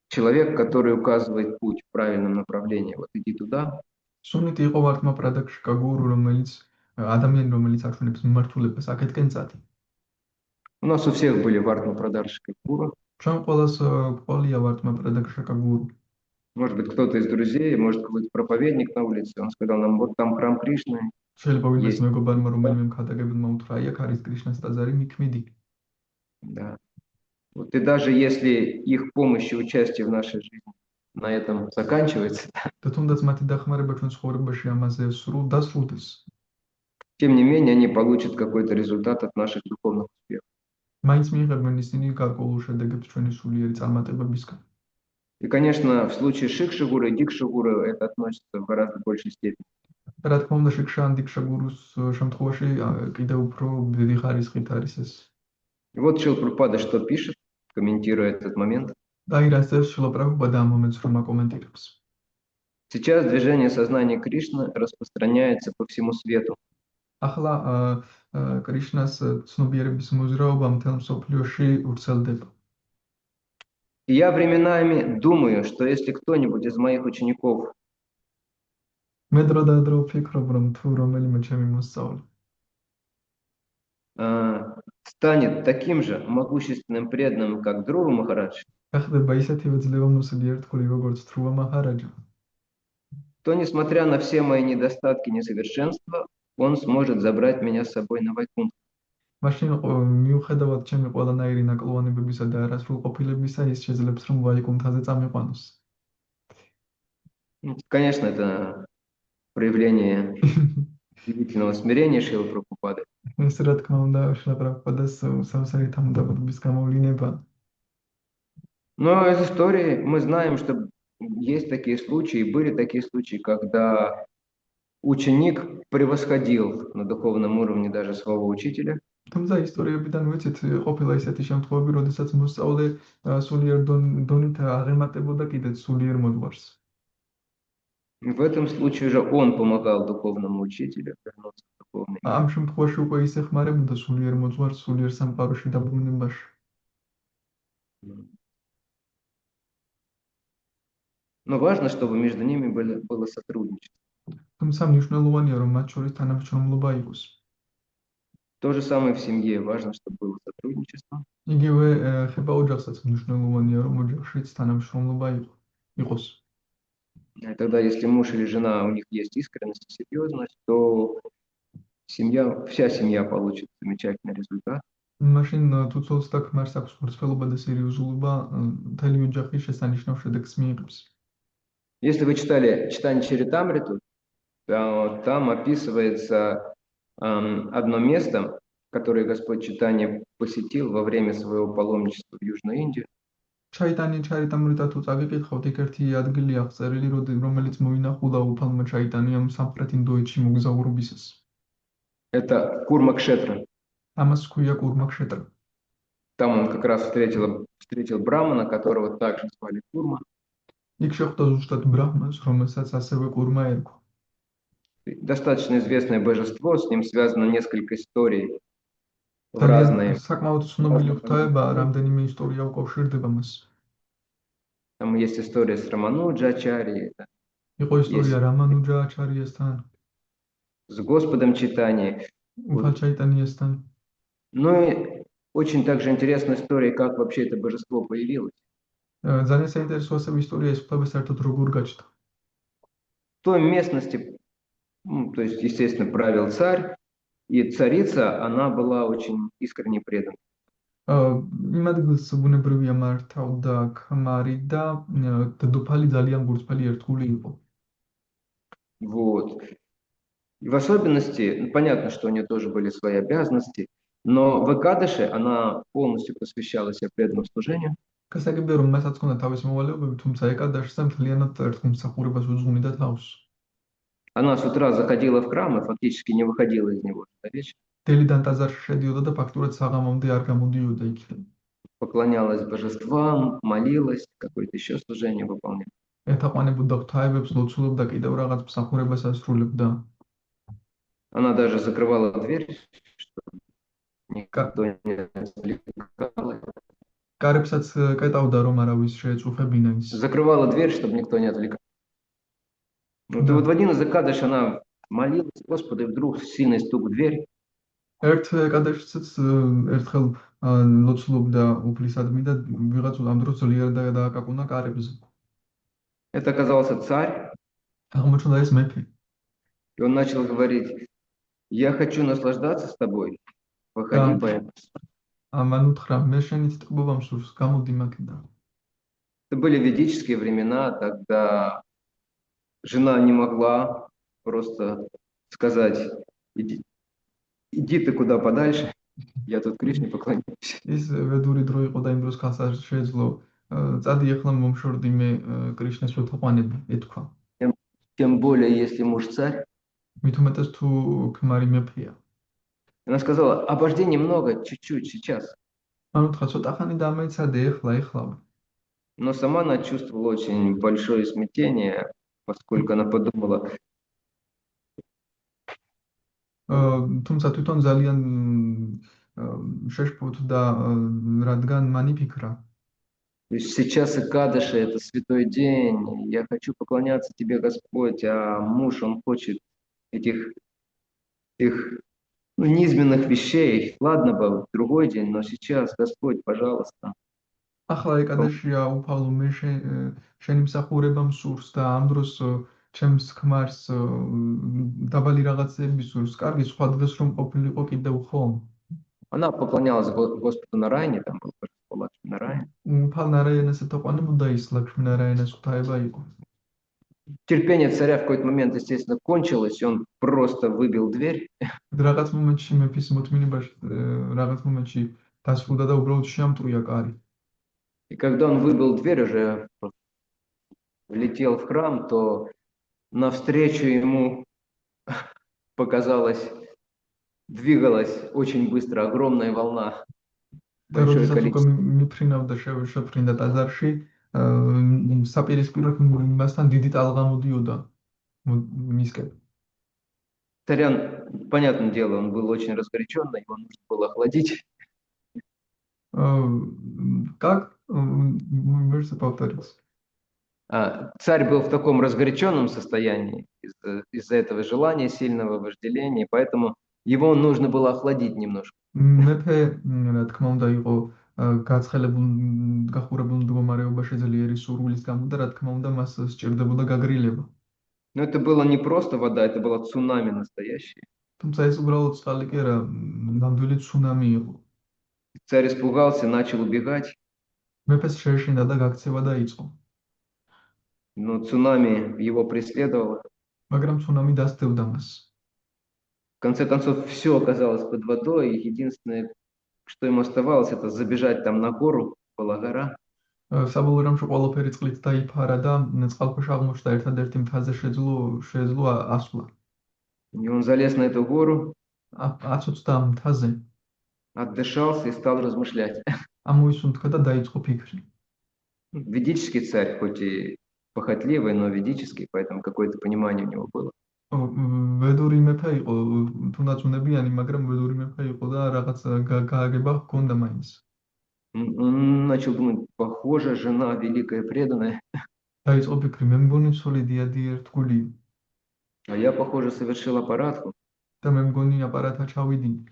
человек, который указывает путь в правильном направлении. Вот иди туда. სუნიტი იყო ვარტმა პრადაქშიკა გურუ, რომელიც ადამიანი, რომელიც აჩვენებს მიმართულებას აქეთკენ წადი. У нас у всех были Вартма Прадаршика Гуру. ჩვენ ყველას ყოლია ვარტმა პრადაქშიკა გურუ. Может быть, кто-то из друзей, может, какой-то проповедник на улице, он сказал нам, вот там храм Кришны. შეიძლება ვინმეს მეგობარმა რომელიმე მხატაგებელმა უთხრა, აქ არის კრიშნას ტაძარი, იქ მიდი. Да. Вот и даже если их помощь и участие в нашей жизни на этом заканчивается, და თუნდაც მათი დახმარება ჩვენ ცხოვრებაში ამაზე დასრულდეს. тем не менее, они получат какой-то результат от наших духовных успехов. მაინც მიიღებენ ისინი გარკვეულ შედეგებს ჩვენი სულიერი წარმატებებისგან. И, конечно, в случае Шикши-гуру и Дикши-гуру это относится в гораздо большей степени. რა თქმა უნდა, შიქშა ან დიქშა გურუს შემთხვევაში კიდევ უფრო დიდი ხარისხით არის ეს. И вот Шрила Прабхупада что пишет, комментируя этот момент. და ის წერს შრილა პრაბჰუპადა ამ მომენტს რომ აკომენტირებს. Сейчас движение сознания Кришны распространяется по всему свету. ახლა კრიშნას ცნობიერების მოძრაობა მთელ მსოფლიოში ვრცელდება. И я временами думаю, что если кто-нибудь из моих учеников მე დრო და დრო ვფიქრობ, რომ თუ რომელიმე ჩემი მოსწავლე станет таким же могущественным преданным, как Друва Махарадж, გახდება ისეთივე ძლევამოსილი ერთგული, როგორც დრუვა მაჰარაჯა, то, несмотря на все мои недостатки и несовершенства, он сможет забрать меня с собой на Вайкунтх. მაშინ მიუხედავად ჩემი ყველანაირი ნაკლოვანებებისა და არასრულყოფილებისა, ის შეძლებს რომ ვაიკუნთაზე წამიყვანოს. Конечно, это проявление удивительного смирения Шрилы Прабхупады. ეს რა თქმა უნდა შრილა პრაბჰუპადას სამსარი თანამდებობის გამოვლინება. Но из истории мы знаем, что есть такие случаи, были такие случаи, когда ученик превосходил на духовном уровне даже своего учителя. თუმცა ისტორიებიდან ვიცით, ყოფილა ისეთი შემთხვევები, როდესაც მოსწავლე სულიერ დონით აღემატებოდა კიდეც სულიერ მოძღვარს. В этом случае уже он помогал духовному учителю вернуться в духовный мир. ამ შემთხვევაში უკვე ის ეხმარებოდა სულიერ მოძღვარს სულიერ სამყაროში დაბრუნებაში. Но важно, чтобы между ними было сотрудничество. თუმცა მნიშვნელოვანია, რომ მათ შორის თანამშრომლობა იყოს. То же самое в семье. Важно, чтобы было сотрудничество. იგივე ეხება ოჯახსაც, მნიშვნელოვანია, რომ ოჯახშიც თანამშრომლობა იყოს. И тогда, если муж или жена, у них есть искренность и серьезность, то вся семья получит замечательный результат. მაშინ თუ ცოლს და ქმარს აქვს ხორცფელობა და სერიოზულობა, მთელი ოჯახი შესანიშნავ შედეგს მიიღებს. Если вы читали Читание Чаритамриту, то там описывается одно место, которое Господь Чайтанья посетил во время своего паломничества в Южную Индию. ჩაიტანი ჩარიტამრიტა თუ წაგიკითხავთ, იქ ერთი ადგილი აღწერილი, რომელიც მოინახულა უფალმა ჩაიტანიამ სამხრეთ ინდოეთში მოგზაურობისას. Это Курмакшетра. ამას ჰქვია კურმაკშეტრა. Там он как раз встретил Брамана, которого также звали Курма. იქ შეხვდა ზუსტად ბრაჰმანს, რომელსაც ასევე კურმა ერქვა. Достаточно известное божество, с ним связано несколько историй. в ძალიან разные. საკმაოდ ცნობილი ღვთაება, რამდენიმე ისტორია უკავშირდება მას. Там есть история с Рамануджачари, იყო ისტორია есть რამანუჯა აჩარიასთან, с Господом читание. უფალ ჩაიტანიასთან. Ну и очень также интересная история, как вообще это божество появилось. ძალიან საინტერესო ასევე ისტორია ეს ღვთაება საერთოდ როგორ გაჩნდა. В той местности, то есть, естественно, правил царь, и царица, она была очень искренне предана. იმ ადგილს ბუნებრივია მართავდა ქმარი და დედოფალი ძალიან გულწრფელი ერთგული იყო. Вот. И в особенности, понятно, что у нее тоже были свои обязанности, но в Экадыше она полностью посвящала себя преданному служению. გასაგებია რომ მასაც ჰქონდა თავის მოვალეობები, თუმცა ეკადაშზე მთლიანად ერთხმისახურებას უძღვნიდა თავს. Она с утра заходила в храм и фактически не выходила из него до вечера. დილიდან ტაძარში შედიოდა და ფაქტურად საღამომდე არ გამოდიოდა იქიდან. Поклонялась божествам, молилась, какое-то еще служение выполняла. ეთაყვანებოდა ღვთაებებს, ლოცულობდა, კიდევ რაღაც მსახურებას ასრულებდა. Она даже закрывала дверь, чтобы никто не отвлекал. კარებსაც კეტავდა რომ არავის შეეწუხებინა ის. Закрывала дверь, чтобы никто не отвлекал. Вот, Да. и вот в один из Экадыш она молилась Господу, и вдруг сильный стук в дверь. ერთ ეკადაშიც ერთხელ ლოცულობდა უფლისადმი და ვიღაც ამ დროს ძლიერ დააკაკუნა კარებზე. Это оказался царь, აღმოჩნდა ეს მეფე. и он начал говорить: я хочу наслаждаться с тобой, выходи Да. поэтому. ამან უთხრა მე შენით ტკბობა მსურს, გამოდი მაქედან. Это были ведические времена, тогда жена не могла просто сказать: иди ты куда подальше, я тут Кришне поклоняюсь. ის ვედური დრო იყო და იმ დროს ხალხს შეეძლო წადი ახლა მომშორდი მე კრიშნას უთაყვანები, ეთქვა. Тем более, если муж царь. მით უმეტეს თუ ქმარი მეფეა. Она сказала: обожди немного, чуть-чуть, сейчас. მან უთხრა ცოტა ხანი დამეცადე, ეხლა. Но сама она чувствовала очень большое смятение, поскольку она подумала: თუმცა თვითონ ძალიან შეშფოთდა, რადგან მან იფიქრა. сейчас Экадыши — это святой день, я хочу поклоняться тебе, Господь, а муж, он хочет этих низменных вещей. Ладно бы в другой день, но сейчас, Господь, пожалуйста. ახლა ეკადაშია უფალო მე შენი მსახურება მსურს და ამ დროს ჩემს ქმარს დაბალი რაღაცები სურს. კარგი, სხვა დღეს რომ ყოფილიყო კიდევ ხომ. Она поклонялась Господу Нарайне, там был божество Лакшми Нарайна. უფალ ნარაიანას ეთაყვანებოდა ის ლაქშმი ნარაიანას ღვთაება იყო. Терпение царя в какой-то момент, естественно, кончилось, и он просто выбил дверь. რაღაც მომენტში მეფის მოთმინებაში რაღაც მომენტში დასრულდა და უბრალოდ შეამტვრია კარი. И когда он выбил дверь, уже влетел в храм, то навстречу ему двигалась очень быстро огромная волна. და Большое როდესაც უკვე количество. მიფრინავდა შეფრინდა ტაძარში, საპირისპიროდ მასთან დიდი ტალღა მოდიოდა მისკენ. Царян, понятное дело, он был очень разгоряченный, его нужно было охладить. Как? Можете повторить? Царь был в таком разгоряченном состоянии из-за этого желания, сильного вожделения, поэтому его нужно было охладить немножко. მეფე, რა თქმა უნდა, იყო გახურებულ მდგომარეობაში ძლიერი სურვილის გამო და რა თქმა უნდა მას სჭირდებოდა გაგრილება. Но это было не просто вода, это было цунами настоящее. თუმცა ეს უბრალოდ წყალი კი არა, ნამდვილი ცუნამი იყო. Царь испугался, начал убегать. მეფეს შეეშინდა და გაქცევა დაიწყო. Но цунами его преследовало. მაგრამ ცუნამი დასდევდა მას. В конце концов, все оказалось под водой, и единственное, что ему оставалось, это забежать там на гору, была гора. საბოლოო რამში ყველაფერი წყლით დაიფარა და წყალქვეშ აღმოჩნდა ერთადერთი მთაზე შეეძლო ასვლა. И он залез на эту гору, აცოცდა მთაზე. отдышался и стал размышлять. ამოისუნთქა და დაიწყო ფიქრი. Ведический царь, хоть и похотливый, но ведический, поэтому какое-то понимание у него было. ველური მეფე იყო, თუნდაც უნებიანი, მაგრამ ველური მეფე იყო და რაღაც გააგება ჰქონდა მაინც. Начал думать, похоже, жена великая преданная, დაიწყო ფიქრი, მე მგონი ცოლი დიადი ერთგულია а я, похоже, совершил аппаратку. და მე მგონი აპარატა ჩავიდინე.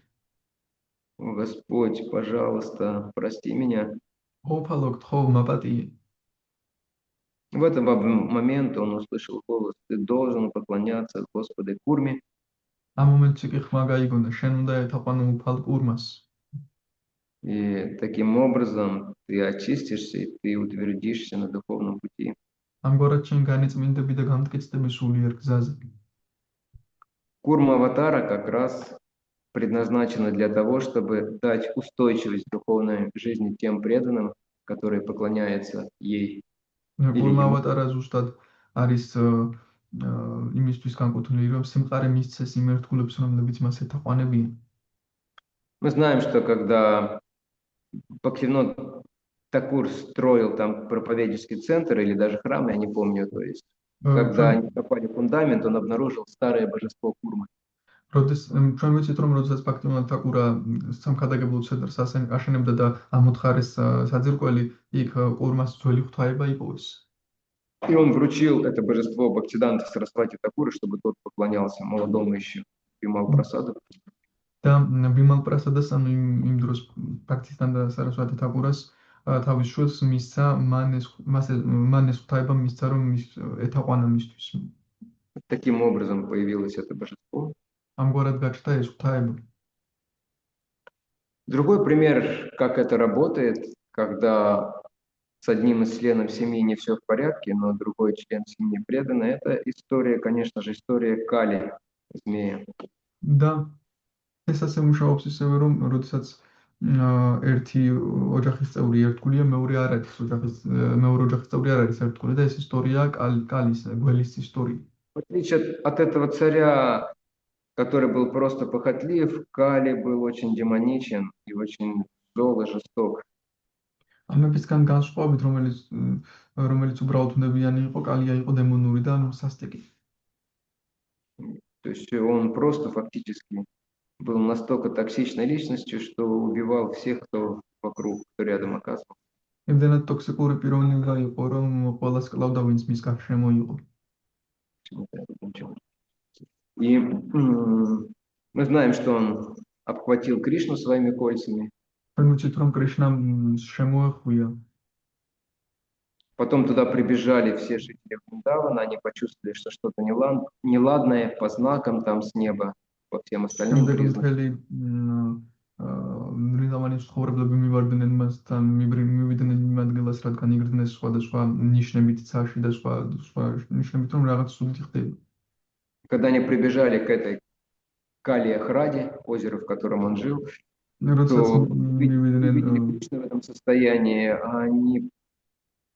О, Господь, пожалуйста, прости меня. ყოფალო გთხოვ, მაპატიე. В этот момент он услышал голос: ты должен поклоняться Господу Курме. ამ მომენტში კი ხმა გაიგონა, შენ უნდა ეთაყვანო უფალ კურმას. И таким образом ты очистишься, и ты утвердишься на духовном пути. ამგვარად შენ განიწმინდები და გამტკიცდები სულიერ გზაზე. Курма аватара как раз предназначена для того, чтобы дать устойчивость духовной жизни тем преданным, которые поклоняются ей. კურმა ავატარა ზუსტად არის იმისთვის განკუთვნილი, რომ სიმყარე მისცეს იმ ერთგულებს, რომლებიც მას ეთაყვანებიან. Мы знаем, что когда Бхактивинод Такур строил там проповеднический центр или даже храм, я не помню, то есть, когда они копали фундамент, он обнаружил старое божество Курмы. ჩვენ ვიცით, რომ როდესაც ბაქტივინოდ თაკურა სამხადაგებლო ცენტრს აშენებდა და ამოთხარეს საძირკველი, იქ კურმას ძველი ღვთაება იპოვეს. И он вручил это божество Бхактисиданта Сарасвати Такура, чтобы тот поклонялся молодому еще Бимал Прасаду. და ბიმალ პრასადას, ანუ იმ დროს ბაქტისთანდა სარასვათი თაკურას თავის შვილს მისცა, მან ეს ღვთაება მისცა, რომ ეთაყვანა მისთვის. Таким образом появилось это божество. ამგვარად გაჩნდა ეს ღვთაება. Другой пример, как это работает, когда с одним из членов семьи не все в порядке, но другой член семьи предан, это история, конечно же, история Кали, змея. და ეს ასე მუშაობს ისევე, რომ როდესაც ერთი ოჯახის წევრი ერთგულია, მეორე არ არის მეორე ოჯახის წევრი არ არის ერთგული და ეს ისტორია კალის, გველის ისტორია. В отличие от этого царя, который был просто похотлив, Кали был очень демоничен и очень зол и жесток. ამებისგან განსხვავებით, რომელიც უბრალოდ უნებიანი იყო, კალია იყო დემონური და სასტიკი. То есть он просто фактически был настолько токсичной личностью, что убивал всех, кто вокруг, кто рядом оказывался. იმდენად ტოქსიკური პიროვნება იყო, რომ ყველას კლავდა, ვინც მის გარშემო იყო. И мы знаем, что он обхватил Кришну своими кольцами. ჩვენ ვიცით, რომ კრიშნამ შემოეხვია. Потом туда прибежали все жители Вриндавана, они почувствовали, что что-то неладное по знакам там с неба, по всем остальным признакам. ვრინდავანის ცხოვრებლები მივარდნენ მასთან, მივიდნენ იმ ადგილას, რადგან იგრძნეს სხვადასხვა ნიშნებით ცაში და სხვა ნიშნებით, რომ რაღაც სული ხდება. Когда они прибежали к этой Кали-Ахраде, озеру, в котором он жил, то увидели Кришну в этом состоянии, а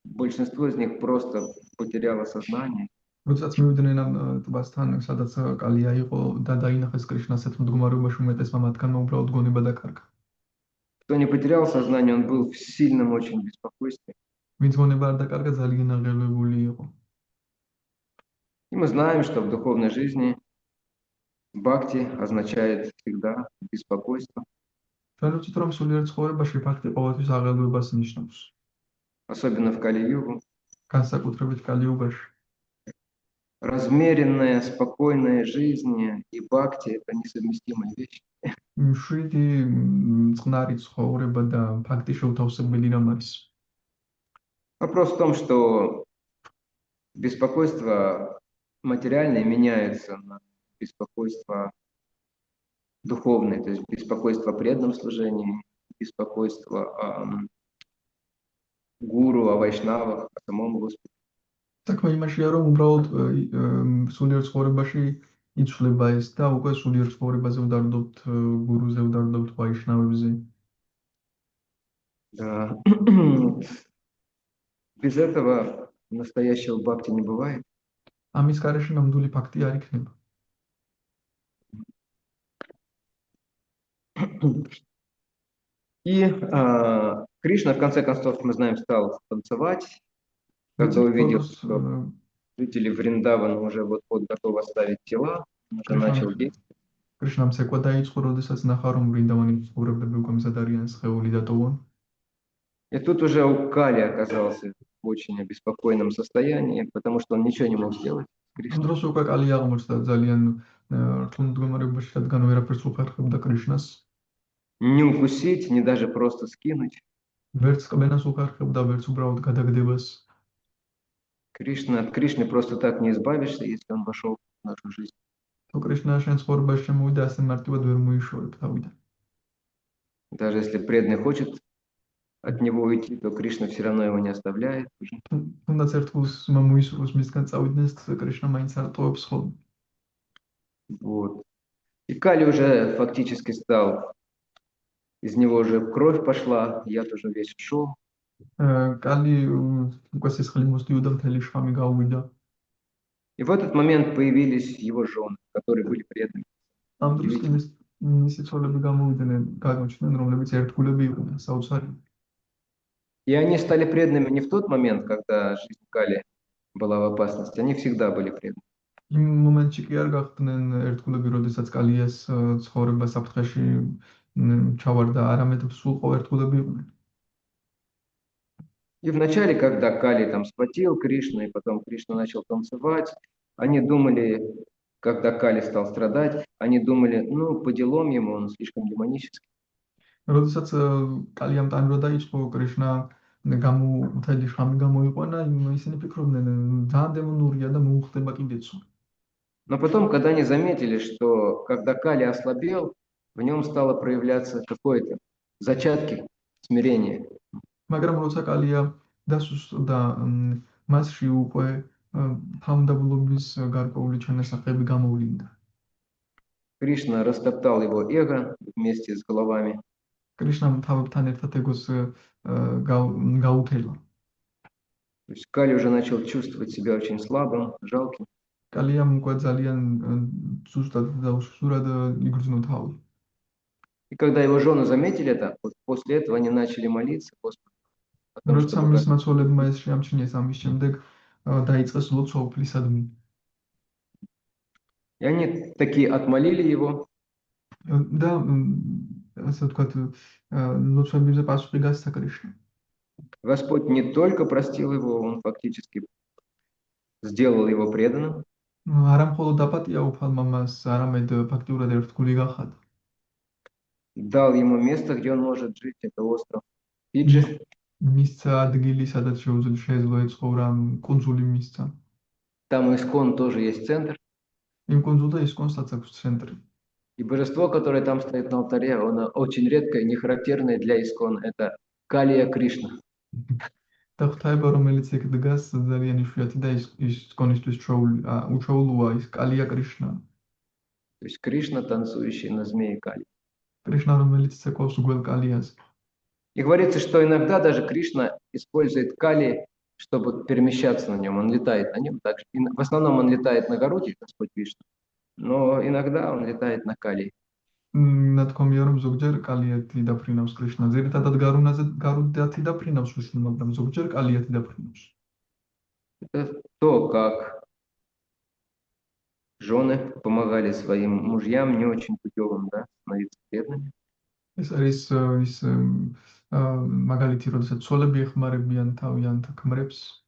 большинство из них просто потеряло сознание. როდესაც მივიდნენ ამ ტბასთან, სადაც კალია იყო და დაინახეს კრიშნა ასეთ მდგომარეობაში, უმეტესმა მათგანმა უბრალოდ გონება დაკარგა. Кто не потерял сознание, он был в сильном очень беспокойстве. ვინც გონება არ დაკარგა, ძალიან აღელვებული იყო. И мы знаем, что в духовной жизни бхакти означает всегда беспокойство. ჩვენ ვიცით, რომ სულიერ ცხოვრებაში ბхакти ყოველთვის აღელვებას ნიშნავს. Особенно в Кали-югу. განსაკუთრებით კალიუგაში. Размеренная, спокойная жизнь и бхакти – это несовместимые вещи. მშვიდი წყნარი ცხოვრება და ბхакти შეუთავსებელი რამ არის. Вопрос в том, что беспокойство материальное меняется на беспокойство духовное, то есть беспокойство о преданном служении, беспокойство о гуру, о вайшнавах, о самом Господе. საქმე იმაშია, რომ უბრალოდ სულიერ ცხოვრებაში იცვლება ეს და უკვე სულიერ ცხოვრებაზე ვდარდობთ გურუზე, ვდარდობთ ვაიშნავებზე. Да. Без этого настоящего бхакти не бывает. ამის გარეშე ნამდვილი ბхакти არ იქნება. И Кришна, в конце концов, мы знаем, стал танцевать, когда увидел, что жители Вриндавана уже вот-вот готовы оставить тела. уже начал действовать. კრიშნამ ცეკვა დაიწყო, როდესაც ნახა, რომ ვრინდავანი ცხოვრებები უკვე მზად არიან სხეული დატოვონ. И тут уже у Кали оказался в очень обеспокоенном состоянии, потому что он ничего не мог сделать. ამ დროს უკვე კალი აღმოჩნდა ძალიან რთულ მდგომარეობაში, რადგან ვერაფერს უხერხებდა კრიშნას. Не укусить, не даже просто скинуть. ვერც ყბენას უხერხებდა, ვერც უბრალოდ გადაგდებას. От Кришны просто так не избавишься, если он вошел в нашу жизнь. თუ კრიშნა შენ ცხოვრებაში შემოვიდა, ასე მარტივად ვერ მოიშორებ თავიდან. Даже если преданный хочет от него уйти, то Кришна все равно его не оставляет. Уже. თუნდაც ერთგულს მოისურვოს მისგან წავიდნენ, კრიშნა მაინც არ ტოვებს ხოლმე. Вот. И Кали уже фактически стал, из него уже кровь пошла, яд уже весь ушел. კალი უკვე სისხლი მოსდიოდა, მთელი შხამი გაუვიდა. И в этот момент появились его жены, которые были преданными. ამ დროს კი მისი ცოლები გამოჩნდნენ, რომლებიც ერთგულები იყვნენ, საოცარი. И они стали преданными не в тот момент, когда жизнь Кали была в опасности, они всегда были преданными. იმ მომენტში კი არ გახდნენ ერთგულები, როდესაც კალიას ცხოვრება საფრთხეში ჩავარდა, არამედ სულ ყოველ ერთგულები იყვნენ. И вначале, когда Кали там схватил Кришну, и потом Кришна начал танцевать, они думали, когда Кали стал страдать, они думали, ну, по делам ему, он слишком демонический. როდესაც კალიამ ტანჯვა დაიწყო, კრიშნა მთელი შხამი გამოიყვანა, ისინი ფიქრობდნენ, ძალიან დემონურია და მოუხდება კიდეც. Но потом, когда они заметили, что когда Кали ослабел, в нем стало проявляться какое-то зачатки смирения. მაგრამ როცა კალია დასუსტდა, მასში უკვე თავმდაბლობის გარკვეული ჩანასახები გამოვლინდა. Кришна растоптал его эго вместе с головами. კრიშნამ თავებთან ერთად ეგოს გაუთელა. То есть Кали уже начал чувствовать себя очень слабым, жалким. კალიამ უკვე ძალიან ზუსტად და უსურად იგრძნო თავი. И когда его жены заметили это, вот после этого они начали молиться Господу. როცა მის მაცოლებმა ეს შეამჩნიეს, ამის შემდეგ დაიწყეს ლოცვა უფლისადმი. И они такие отмолили его. და ასე ვთქვათ, ლოცვებზე პასუხი გასცა კრიშნამ. Господь не только простил его, он фактически сделал его преданным. არა მხოლოდ დაპატია უფალმა მას, არამედ ფაქტიურად ერთგული გახადა. Дал ему место, где он может жить, это остров Фиджи. მისცა ადგილი, სადაც შეძლო ეცხოვრა, კუნძული მისცა. Там у Искон тоже есть центр. იმ კუნძულზე ისკონსაც აქვს ცენტრი. И божество, которое там стоит на алтаре, оно очень редкое, не характерное для Искон. Это Калия Кришна. და ღვთაება, რომელიც იქ დგას, ძალიან იშვიათი და ისკონისთვის უჩვეულოა, ის კალია კრიშნა. То есть Кришна, танцующий на змее Кали. კრიშნა, რომელიც ცეკვავს უგვალ კალიას. И говорится, что иногда даже Кришна использует Кали, чтобы перемещаться на нем. Он летает на нем также. В основном он летает на Гаруде, Господь Вишну, но иногда он летает на Кали. ნათქვამია, რომ ზოგჯერ კალიათი დაფრინავს კრიშნა. ძირითადად გარუდათი დაფრინავს ვიშნუ, მაგრამ ზოგჯერ კალიათი დაფრინავს. Это то, как жены помогали своим мужьям не очень путевым, да, становиться преданными. ეს არის ის მაგალითი, როდესაც ცოლები ეხმარებიან თავიანთ ქმრებს.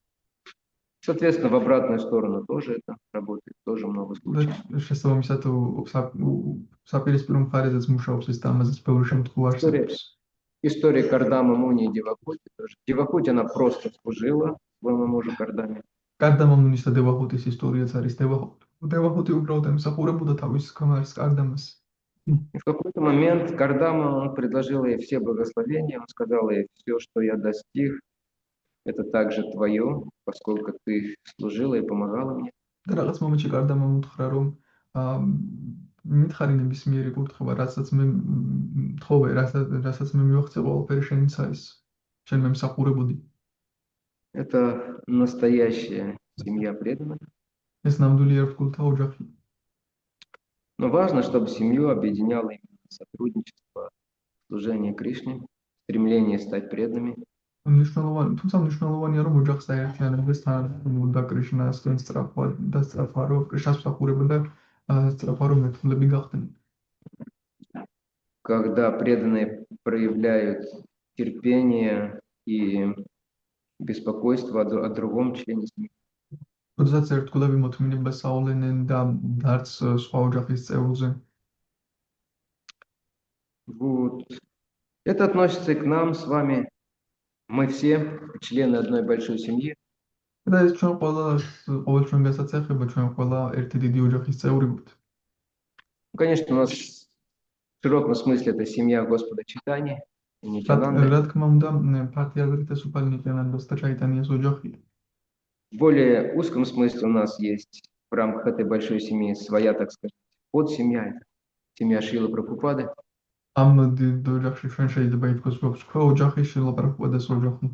Соответственно, в обратную сторону тоже это работает, тоже много случаев. შესაბამისად, საპირისპირო მხარეზეც მუშაობს ეს და ამაზეც ბევრი შემთხვევა არსებობს. История Кардамы, Муни и Девахути тоже. Девахути, она просто служила своему мужу Кардаме. კარდამა მუნის და დევახუტის ისტორიაც არის. დევახუტი უბრალოდ ემსახურებოდა თავის ქმარს კარდამას. И в какой-то момент Кардама, он предложил ей все благословения, он сказал ей, все, что я достиг, это также твое, поскольку ты служила и помогала мне. და რაღაც მომენტში კარდამა უთხრა, რომ მითხარი ნებისმიერი კურთხევა, რასაც მე მივახცე, ყველაფერი შენიც არის. შენ მემსახურებოდი. Это настоящая семья преданных. ეს ნამდვილი ერთგულთა ოჯახი. Но важно, чтобы семью объединяло именно сотрудничество, служение Кришне, стремление стать преданными. თუმცა მნიშვნელოვანია, რომ ოჯახს აერთიანებდეს თან და კრიშნასთან სწრაფვა და სწრაფვა, რომ კრიშნას მსახურება და სწრაფა რომ ერთგულები გახდნენ. Когда преданные проявляют терпение и беспокойство о другом члене семьи. როდესაც ერთგულები მოთმინებას აავლენენ და დარც სხვა ოჯახის წევრზე. Вот. Это относится и к нам с вами. Мы все члены одной большой семьи. და ეს ჩვენ ყოველ ჩვენ გასაცეხება, ჩვენ ყველა ერთი დიდი ოჯახის წევრი ვართ. Конечно, у нас в широком смысле это семья Господа Чайтани и რა Нитянанды. თქმა უნდა, ფართი აზრით ეს უფალი ნიტიანანდას და ჩაიტანიას ოჯახია. В более узком смысле у нас есть в рамках этой большой семьи своя, так сказать, подсемья, это семья Шрилы Прабхупады. ამ დიდ ოჯახში ჩვენ შეიძლება ითქვას, გვაქვს სხვა ოჯახი, შრილა პრაბჰუპადის ოჯახი.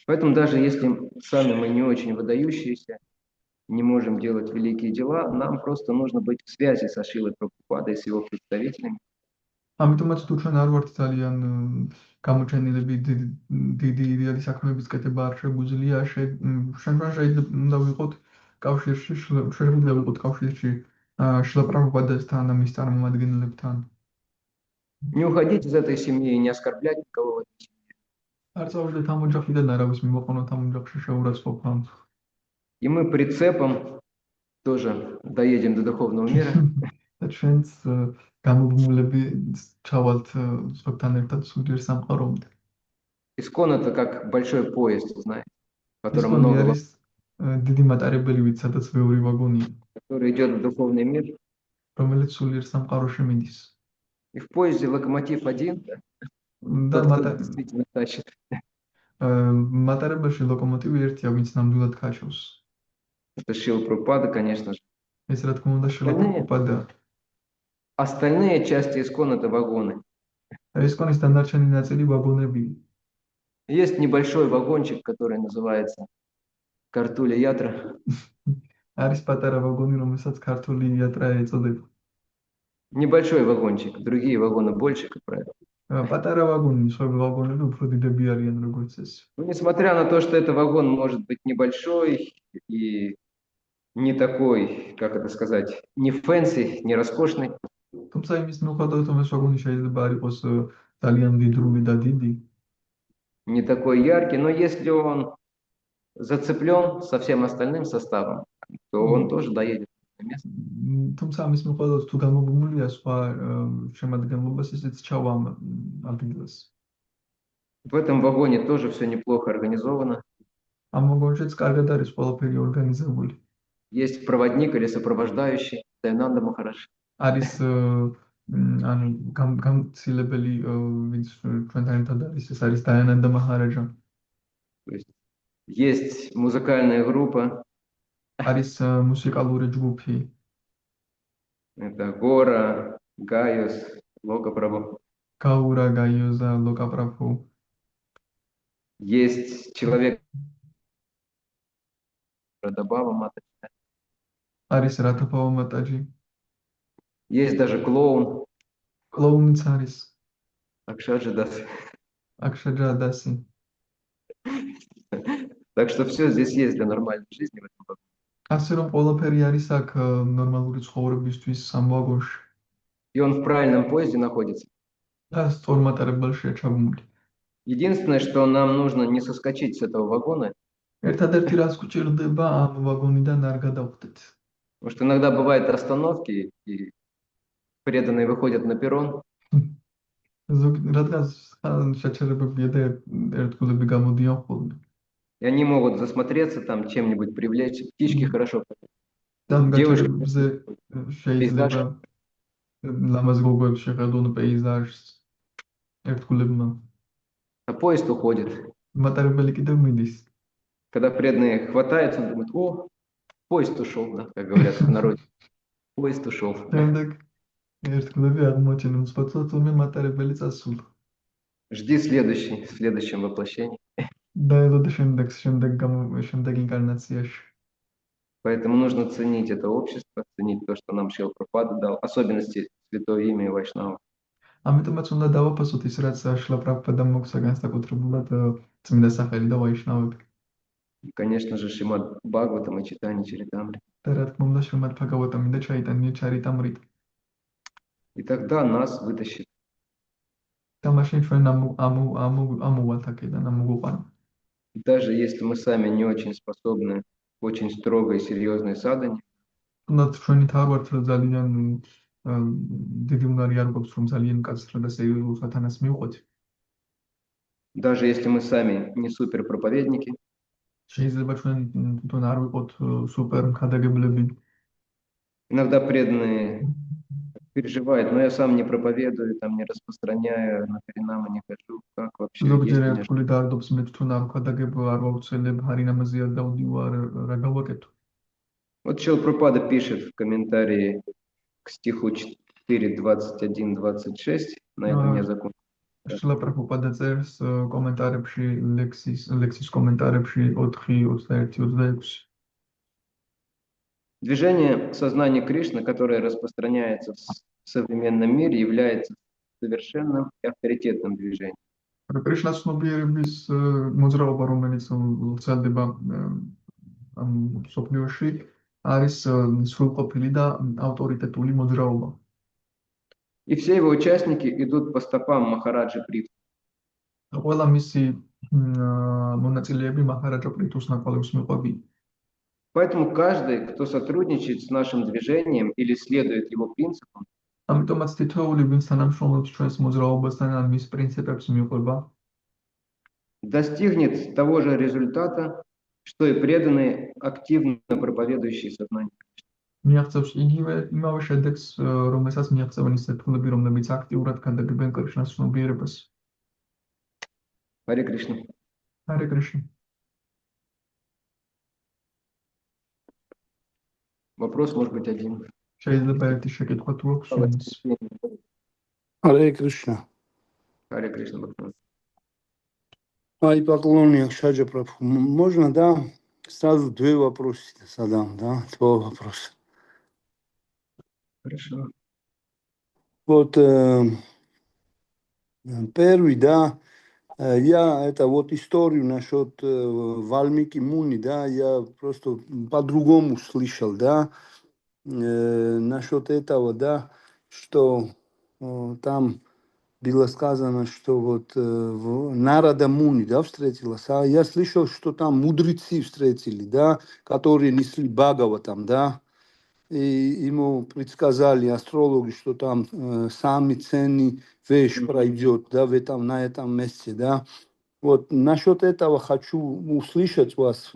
Поэтому даже если сами мы не очень выдающиеся, не можем делать великие дела, нам просто нужно быть в связи со Шрилой Прабхупадой, с его представителями. ამიტომაც თუ ჩვენ არ ვართ ძალიან გამოჩენილები დიდი იდეალი საქმეების კეთება არ შეგვიძლია, ჩვენ შეიძლება ვიყოთ კავშირში, შეგვიძლია ვიყოთ კავშირში შრილა პრაბჰუპადასთან და მის წარმომადგენლებთან. Не уходить из этой семьи и не оскорблять никого в этой семье. არ წავიდეთ ამ ოჯახიდან, არავის მივაყენოთ ამ ოჯახში შეურაცხყოფ ამ. И мы прицепом тоже доедем до духовного мира. და ჩვენც გამობმულები ჩავალთ სხვებთან ერთად სულიერ სამყარომდე. Искон это как большой поезд, знаете, в котором ისკონი много არის დიდი მატარებელი ვით, სადაც ბევრი ვაგონია, который идет в духовный мир. რომელიც სულიერ სამყაროში მიდის. И в поезде локомотив один, და тот, кто действительно тащит. მატარებელში ლოკომოტივი ერთია, ვინც ნამდვილად ქაჩავს. Это Шрила Прабхупада, конечно же. ეს რა თქმა უნდა შრილა პრაბჰუპადა. Остальные части искон это вагоны. ისკონის დანარჩენი ნაწილი ვაგონებია. Есть небольшой вагончик, который называется Картуля Ятра. არის პატარა ვაგონი, რომელსაც ქართული იატრა ეწოდება. Небольшой вагончик, другие вагоны больше, как правило. პატარა ვაგონი, სხვა ვაგონები უფრო დიდები არიან, როგორც ეს. Но несмотря на то, что это вагон может быть небольшой и не такой, как это сказать, не фэнси, не роскошный, თუმცა იმის მიუხედავად, რომ ეს ვაგონი შეიძლება არ იყოს ძალიან მდიდრული და დიდი, не такой яркий, но если он зацеплен со всем остальным составом, то он тоже доедет на место. თუმცა ამის მიუხედავად, თუ გამოგმულია სხვა შემადგენლობას, ისიც ჩავა ამ ადგილას. В этом вагоне тоже все неплохо организовано. ამ ვაგონშიც კარგად არის ყველაფერი ორგანიზებული. Есть проводник или сопровождающий, Дайнанда Махарадж. არის ანუ გამცილებელი, ვინც ჩვენთან ერთად არის, ეს არის დაიანანდა მაჰარაჯა. То есть есть музыкальная группа, არის მუსიკალური ჯგუფი, это Гора, Гайус, Лока Прабhu. გაურა, გაიოზა, ლოკა პრაბჰუ. Есть человек, Радабава Матаджи. არის რათაფავა მატაჯი, Есть даже клоун, კლოუნიც არის, Акшаджи Дас. აქშაჯა ადასი. Так что все здесь есть для нормальной жизни в этом вагоне. ასე რომ ყველაფერი არის აქ ნორმალური ცხოვრებისთვის ამ ვაგონში. И он в правильном поезде находится. და სწორ მატარებელშია ჩაბმული. Единственное, что нам нужно не соскочить с этого вагона, ერთადერთი რაც გვჭირდება ამ ვაგონიდან არ გადავხდეთ. потому что иногда бывают остановки, и преданные выходят на перрон, რადგან შეჩერებებია და ერთგულები გამოდიან ხოლმე. и они могут засмотреться там, чем-нибудь привлечь. Птички хорошо. და ამ Девушка, გაჩერებებზე შეიძლება ლამაზ გოგოებს შეხედონ პეიზაჟს ერთგულებმა. а поезд уходит. მატარებელი კიდევ მიდის. Когда преданные хватаются, он думает, о, поезд ушел, да, как говорят в народе. Поезд ушел. შემდეგ ერთგულები აღმოჩენენ მსხვერპლად, თუმცა მატარებელი წასულა. Жди в следующем воплощении. და ელოდა შემდეგ ინკარნაციაში. Поэтому нужно ценить это общество, ценить то, что нам Шрила Прабхупада дал, особенности Святое Имя и Вайшнава. ამიტომაც უნდა დავაფასოთ ის, რაც შრილა პრაბჰუპადამ მოგცა განსაკუთრებულად წმინდა სახელი და ვაიშნავები. Конечно же, Шримад Бхагаватам и читание Чаритамрит. და რა თქმა უნდა შრიმად ბჰაგავატამი და ჩაიტანია ჩარიტამრიტ. И тогда нас вытащит. და მაშინ ჩვენ ამოვალთ აქედან, ამოგვიყვანო. Даже если мы сами не очень способны к очень строгой и серьезной садхане, თუნდაც ჩვენი თავ ვართ ძალიან დიდი უნარი არ გვაქვს რომ ძალიან კაცრად და სერიოზულ სათანას მივყვეთ. даже если мы сами не супер проповедники, შეიძლება ჩვენ თვითონ არ ვიყოთ სუპერ მხადაგებლები. иногда преданные переживают, но я сам не проповедую, там не распространяю, на Харинаму не хожу, как вообще есть ზოგჯერ меня ერთგული დაარდობს მე თვითონ არ ვხადაგებ, არ ვაუცელებ, ჰარინამაზე არ დავდივარ, რა გავაკეთო. Вот Шрила Прабхупада пишет в комментарии к стиху 4.21-26, на этом я закончу. შრილა პრაბჰუპადა წერს კომენტარებში ლექსის კომენტარებში 4:21-26. Движение сознания Кришны, которое распространяется в современном мире, является совершенным и авторитетным движением. კრიშნას ცნობიერების მოძრაობა, რომელიც ვრცელდება ამ სოფლიოში, არის სრულყოფილი და ავტორიტეტული მოძრაობა. И все его участники идут по стопам Махараджи Притху. ყველა მისი მონაწილეები მაჰараджа პრითუს ნაკვალევს მიყვები. Поэтому каждый, кто сотрудничает с нашим движением или следует его принципам, ამიტომაც თითოეული ვინც თანამშრომლობს ჩვენს მოძრაობასთან ან მის პრინციპებს მიყვება, достигнет того же результата, что и преданные, активно проповедующие сознание. მიაღწევს იმავე შედეგს, რომელსაც მიაღწევენ ის ერთგულები, რომლებიც აქტიურად გადაგებენ კრიშნას ცნობიერებას. Харе Кришна. ჰარე კრიშნა. Вопрос может быть один. შეიძლება ერთი შეკითხვა თუ აქვს ვინც. Харе Кришна. Харе Кришна, Бхактивinoda. Ай, поклонник Шаджа Прабху. Можно, да, сразу два вопроса задам, да, два вопроса. Хорошо. Вот первый, да, я это вот историю насчет Вальмики Муни, да, я просто по-другому слышал, да, насчет этого, да, что там было сказано, что вот Нарада Муни, да, встретилась, а я слышал, что там мудрецы встретили, да, которые несли Бхагаватам, да, и ему предсказали астрологи, что там самый ценный вещь пройдет, да, на этом месте, да. Вот насчет этого хочу услышать вас,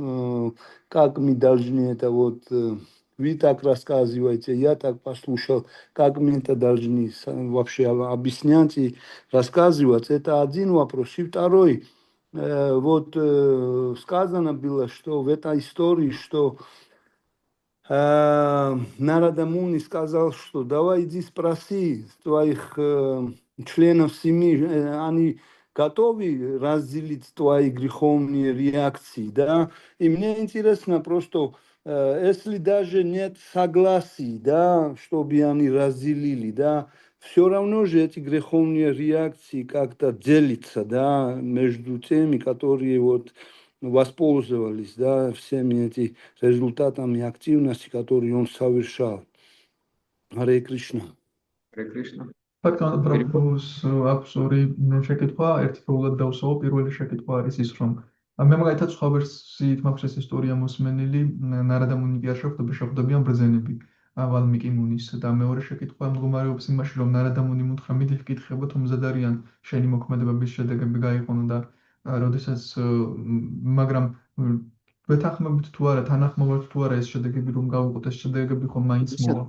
как мы должны это вот, вы так рассказываете, я так послушал, как мы это должны вообще объяснять и рассказывать. Это один вопрос. И второй, вот сказано было, что в этой истории, что Нарада Муни сказал, что давай иди спроси твоих членов семьи, они готовы разделить твои греховные реакции, да? И мне интересно просто, если даже нет согласия, да, чтобы они разделили, да, все равно же эти греховные реакции как-то делятся, да, между теми, которые вот воспользовались, да, всеми этими результатами активности, которые он совершал. Харе Кришна. Харе Кришна. ბატონო პრაბჰუს აქვს ორი შეკითხვა, ერთი ფულად დავსვავ. პირველი შეკითხვა არის ის, რომ მე მაგალითად სხვა ვერსიით მაქვს ეს ისტორია მოსმენილი, ნარადა მუნი კი არ შეხვდება, შეხვდებიან ბრძენები ვალმიკი მუნის. და მეორე შეკითხვა მდგომარეობს იმაში, რომ ნარადა მუნი უთხრა, მიდი ვკითხებო, თუ მზად არიან შენი მოქმედებების შედეგები გაიყვანო და როდესაც მაგრამ ვეთანხმებით თუ არა, თანახმობთ თუ არა ეს შედეგები რომ გავუყოთ, ეს შედეგები ხომ მაინც მოვა.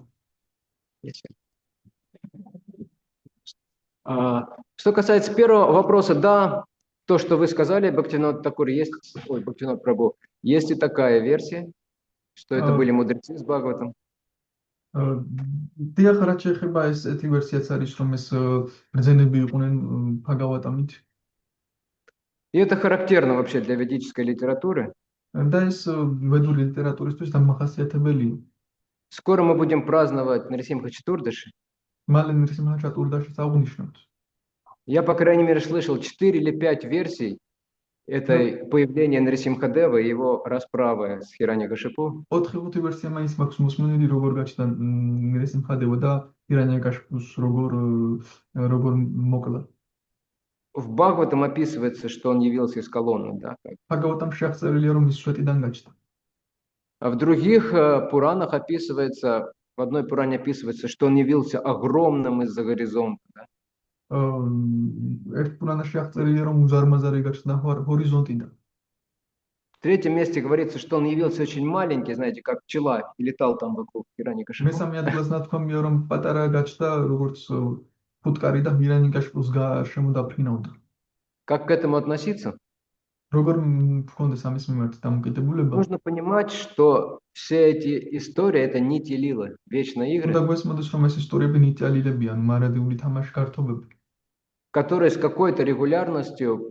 Что касается первого вопроса, да, то, что вы сказали, Бхактивинода Тхакур, есть, Бхактивинода Прабху, есть и такая версия, что это были мудрецы с Бхагаватом. დიახ, რაც შეეხება ესეთი ვერსიაც არის, რომ ეს ბრძენები იყვნენ ბჰაგავატამით. И это характерно вообще для ведической литературы. და ეს ვედური ლიტერატურისთვის დამახასიათებელია. Скоро мы будем праздновать Нарисимха Чатурдаши. მალე ნრისიმჰა ჩატურდაშიც აღნიშნოთ. Я, по крайней мере, слышал 4 или 5 версий Это появление Нарисимхадева и его расправы с Хираньякашипу. 4-5 ვერსია მაინც მაქვს მოსმენილი, როგორ გაჩნდა ნერესიმხადევა და ირანიაკაშპუს როგორ მოკლა. В Бхагаватам описывается, что он явился из колонны, да, как. ბაგავატამ შეახწერილია, რომ ის სვეტიდან გაჩნდა. А в других Пуранах описывается, в одной Пуране описывается, что он явился огромным из-за горизонта. Да? ერთ პურანაში აღწერილია, რომ უზარმაზარი გაჩნდა ჰორიზონტიდან. В третьем месте говорится, что он явился очень маленький, знаете, как пчела, и летал там вокруг Хираньякашипу. მესამე ადგილას ნათქვამია, რომ პატარა გაჩნდა, როგორც ფუტკარი და ირანიაკაშპუს შემოდაფრინავდა. Как к этому относиться? როგორ მქონდეს ამის მიმართ დამოკიდებულება? Нужно понимать, что все эти истории — это нити лилы, вечные игры, უნდა გვესმოდეს, რომ ეს ისტორიები ნიტიალილებიან, მარადიული თამაში კარტობები, которые с какой-то регулярностью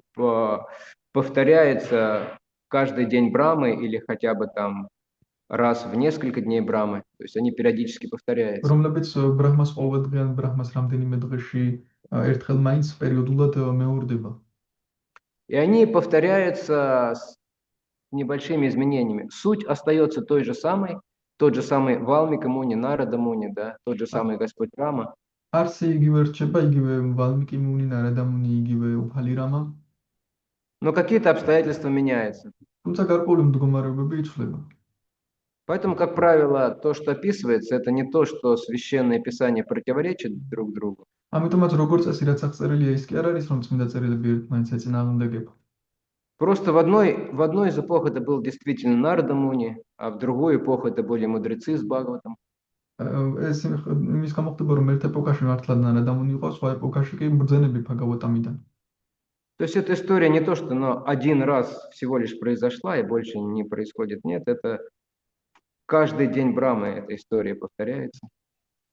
повторяются каждый день Брамы или хотя бы там раз в несколько дней Брамы. То есть они периодически повторяются. რომლებიც ბრაჰმას ყოველდღიან ბრაჰმას რამდენიმე დღეში ერთხელ მაინც პერიოდულად მეორდება. И они повторяются с небольшими изменениями. Суть остается той же самой, тот же самый Валмика Муни, Нарада Муни, да, тот же самый Господь Рама. არსი იგივე რჩება, იგივე ვალმიკი მუნი, ნარადა მუნი, იგივე უფალი რამა. Но какие-то обстоятельства меняются. თუმცა გარკვეული მდგომარეობები იცვლება. Поэтому, как правило, то, что описывается, это не то, что священное писание противоречит друг другу. ამიტომაც როგორც წესი რაც აღწერილია, ის კი არ არის, რომ წმინდა წერილები ერთმანეთს ეწინააღმდეგება. Просто в одной из эпох это был действительно Нарада Муни, а в другую эпоху это были мудрецы с Бхагаватом. ეს იმის გამოხდება, რომ ერთ ეპოქაში მართლად ნარადა მუნი იყო, სხვა ეპოქაში კი ბრძენები ბჰაგავატამიდან. То есть эта история не то, что она один раз всего лишь произошла и больше не происходит. Нет, это каждый день Брамы эта история повторяется.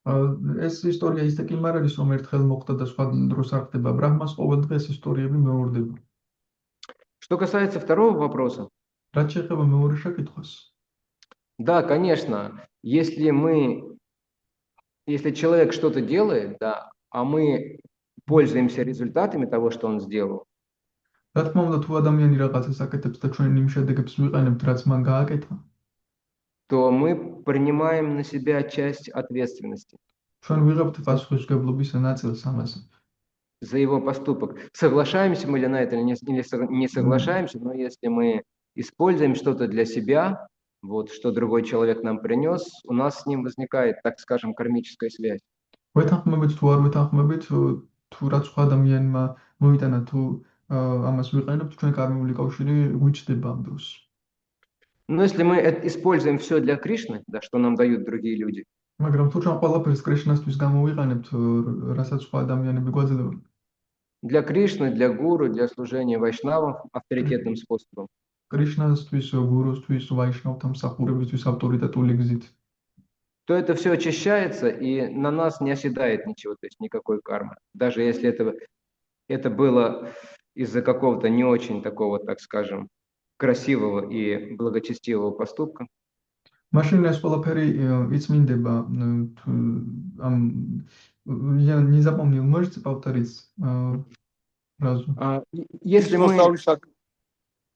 ეს ისტორია ისე კი არ არის, რომ ერთხელ მოხდა და სხვა დროს არ ხდება. ბრაჰმას ყოველ დღე ეს ისტორიები მეორდება. Что касается второго вопроса, რაც შეეხება მეორე შეკითხვას, да, конечно, если человек что-то делает, да, а мы пользуемся результатами того, что он сделал, რა თქმა უნდა, თუ ადამიანი რაღაცას აკეთებს და ჩვენ იმ შედეგებს ვიყენებთ, რაც მან გააკეთა, то мы принимаем на себя часть ответственности ჩვენ ვიღებთ პასუხისმგებლობის ნაწილს ამაზე. за его поступок. Соглашаемся мы ли на это или не соглашаемся, но если мы используем что-то для себя, вот что другой человек нам принес, у нас с ним возникает, так скажем, кармическая связь. ვეთანხმებით თუ არ ვეთანხმებით, თუ რაც სხვა ადამიანმა მოიტანა, თუ ამას ვიყენებთ, ჩვენ კარმიული კავშირი გვიჩნდება ამ დროს. Но если мы используем все для Кришны, да, что нам дают другие люди, მაგრამ თუ ჩვენ ყველაფერს კრიშნასთვის გამოვიყენებთ, რასაც სხვა ადამიანები გვაძლევენ, для Кришны, для гуру, для служения вайшнавам авторитетным способом, კრიშნასთვის, გურუსთვის, ვაიშნავთა მსახურებისთვის ავტორიტეტული გზით, то это все очищается, и на нас не оседает ничего, то есть никакой кармы. Даже если это было из-за какого-то не очень такого, так скажем, красивого и благочестивого поступка. მაშინ ეს ყველაფერი იწმინდება ამ я не запомнил, можете повторить фразу? Если мы...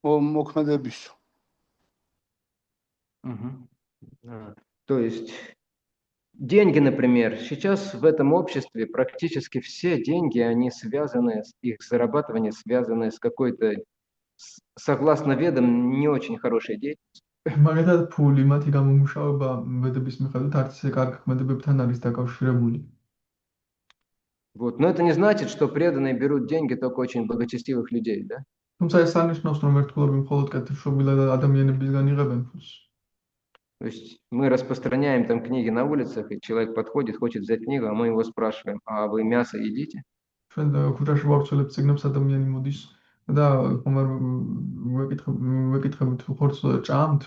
მოქმედების. То есть деньги, например, сейчас в этом обществе практически все деньги, они связаны, их зарабатывание связано с какой-то, согласно ведам, не очень хорошей деятельностью. მაგალითად, ფული, მათი გამომუშავება ვედების მიხედვით არც ისე კარგ ქმედებებთან არის დაკავშირებული. Вот, но это не значит, что преданные берут деньги только очень благочестивых людей, да? თუმცა ეს არნიშნავს, რომ ერთგულები მხოლოდ კეთილშობილი ადამიანებისგან იღებენ ფულს. То есть мы распространяем там книги на улицах, и человек подходит, хочет взять книгу, а мы его спрашиваем, а вы мясо едите? ჩვენ ქუჩაში ვავრცელებთ წიგნებს, ადამიანი მოდის და ხომარ ვეკითხებით, ხორცს ჭამთ?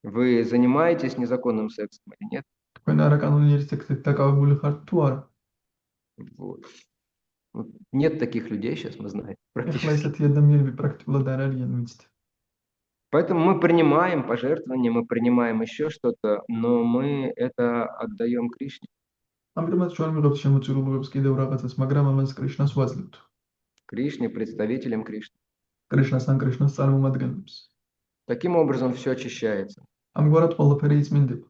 Вы занимаетесь незаконным сексом или нет? თქვენ არაკანონიერი სექსით დაკავებული ხართ თუ არა? Вот. Нет таких людей сейчас, мы знаем. ეხლა ესეთი ადამიანები პრაქტიკულად არ არიან, ვიცით. Поэтому мы принимаем пожертвования, мы принимаем еще что-то, но мы это отдаем Кришне. ამიტომაც ჩვენ ვიღებთ შემოწირულობებს კიდევ რაღაცას, მაგრამ ამას კრიშნას ვაძლევთ. Кришне, представителям Кришны. კრიშნას ან კრიშნას წარმომადგენლებს. Таким образом все очищается. ამგვარად ყველაფერი იწმინდება.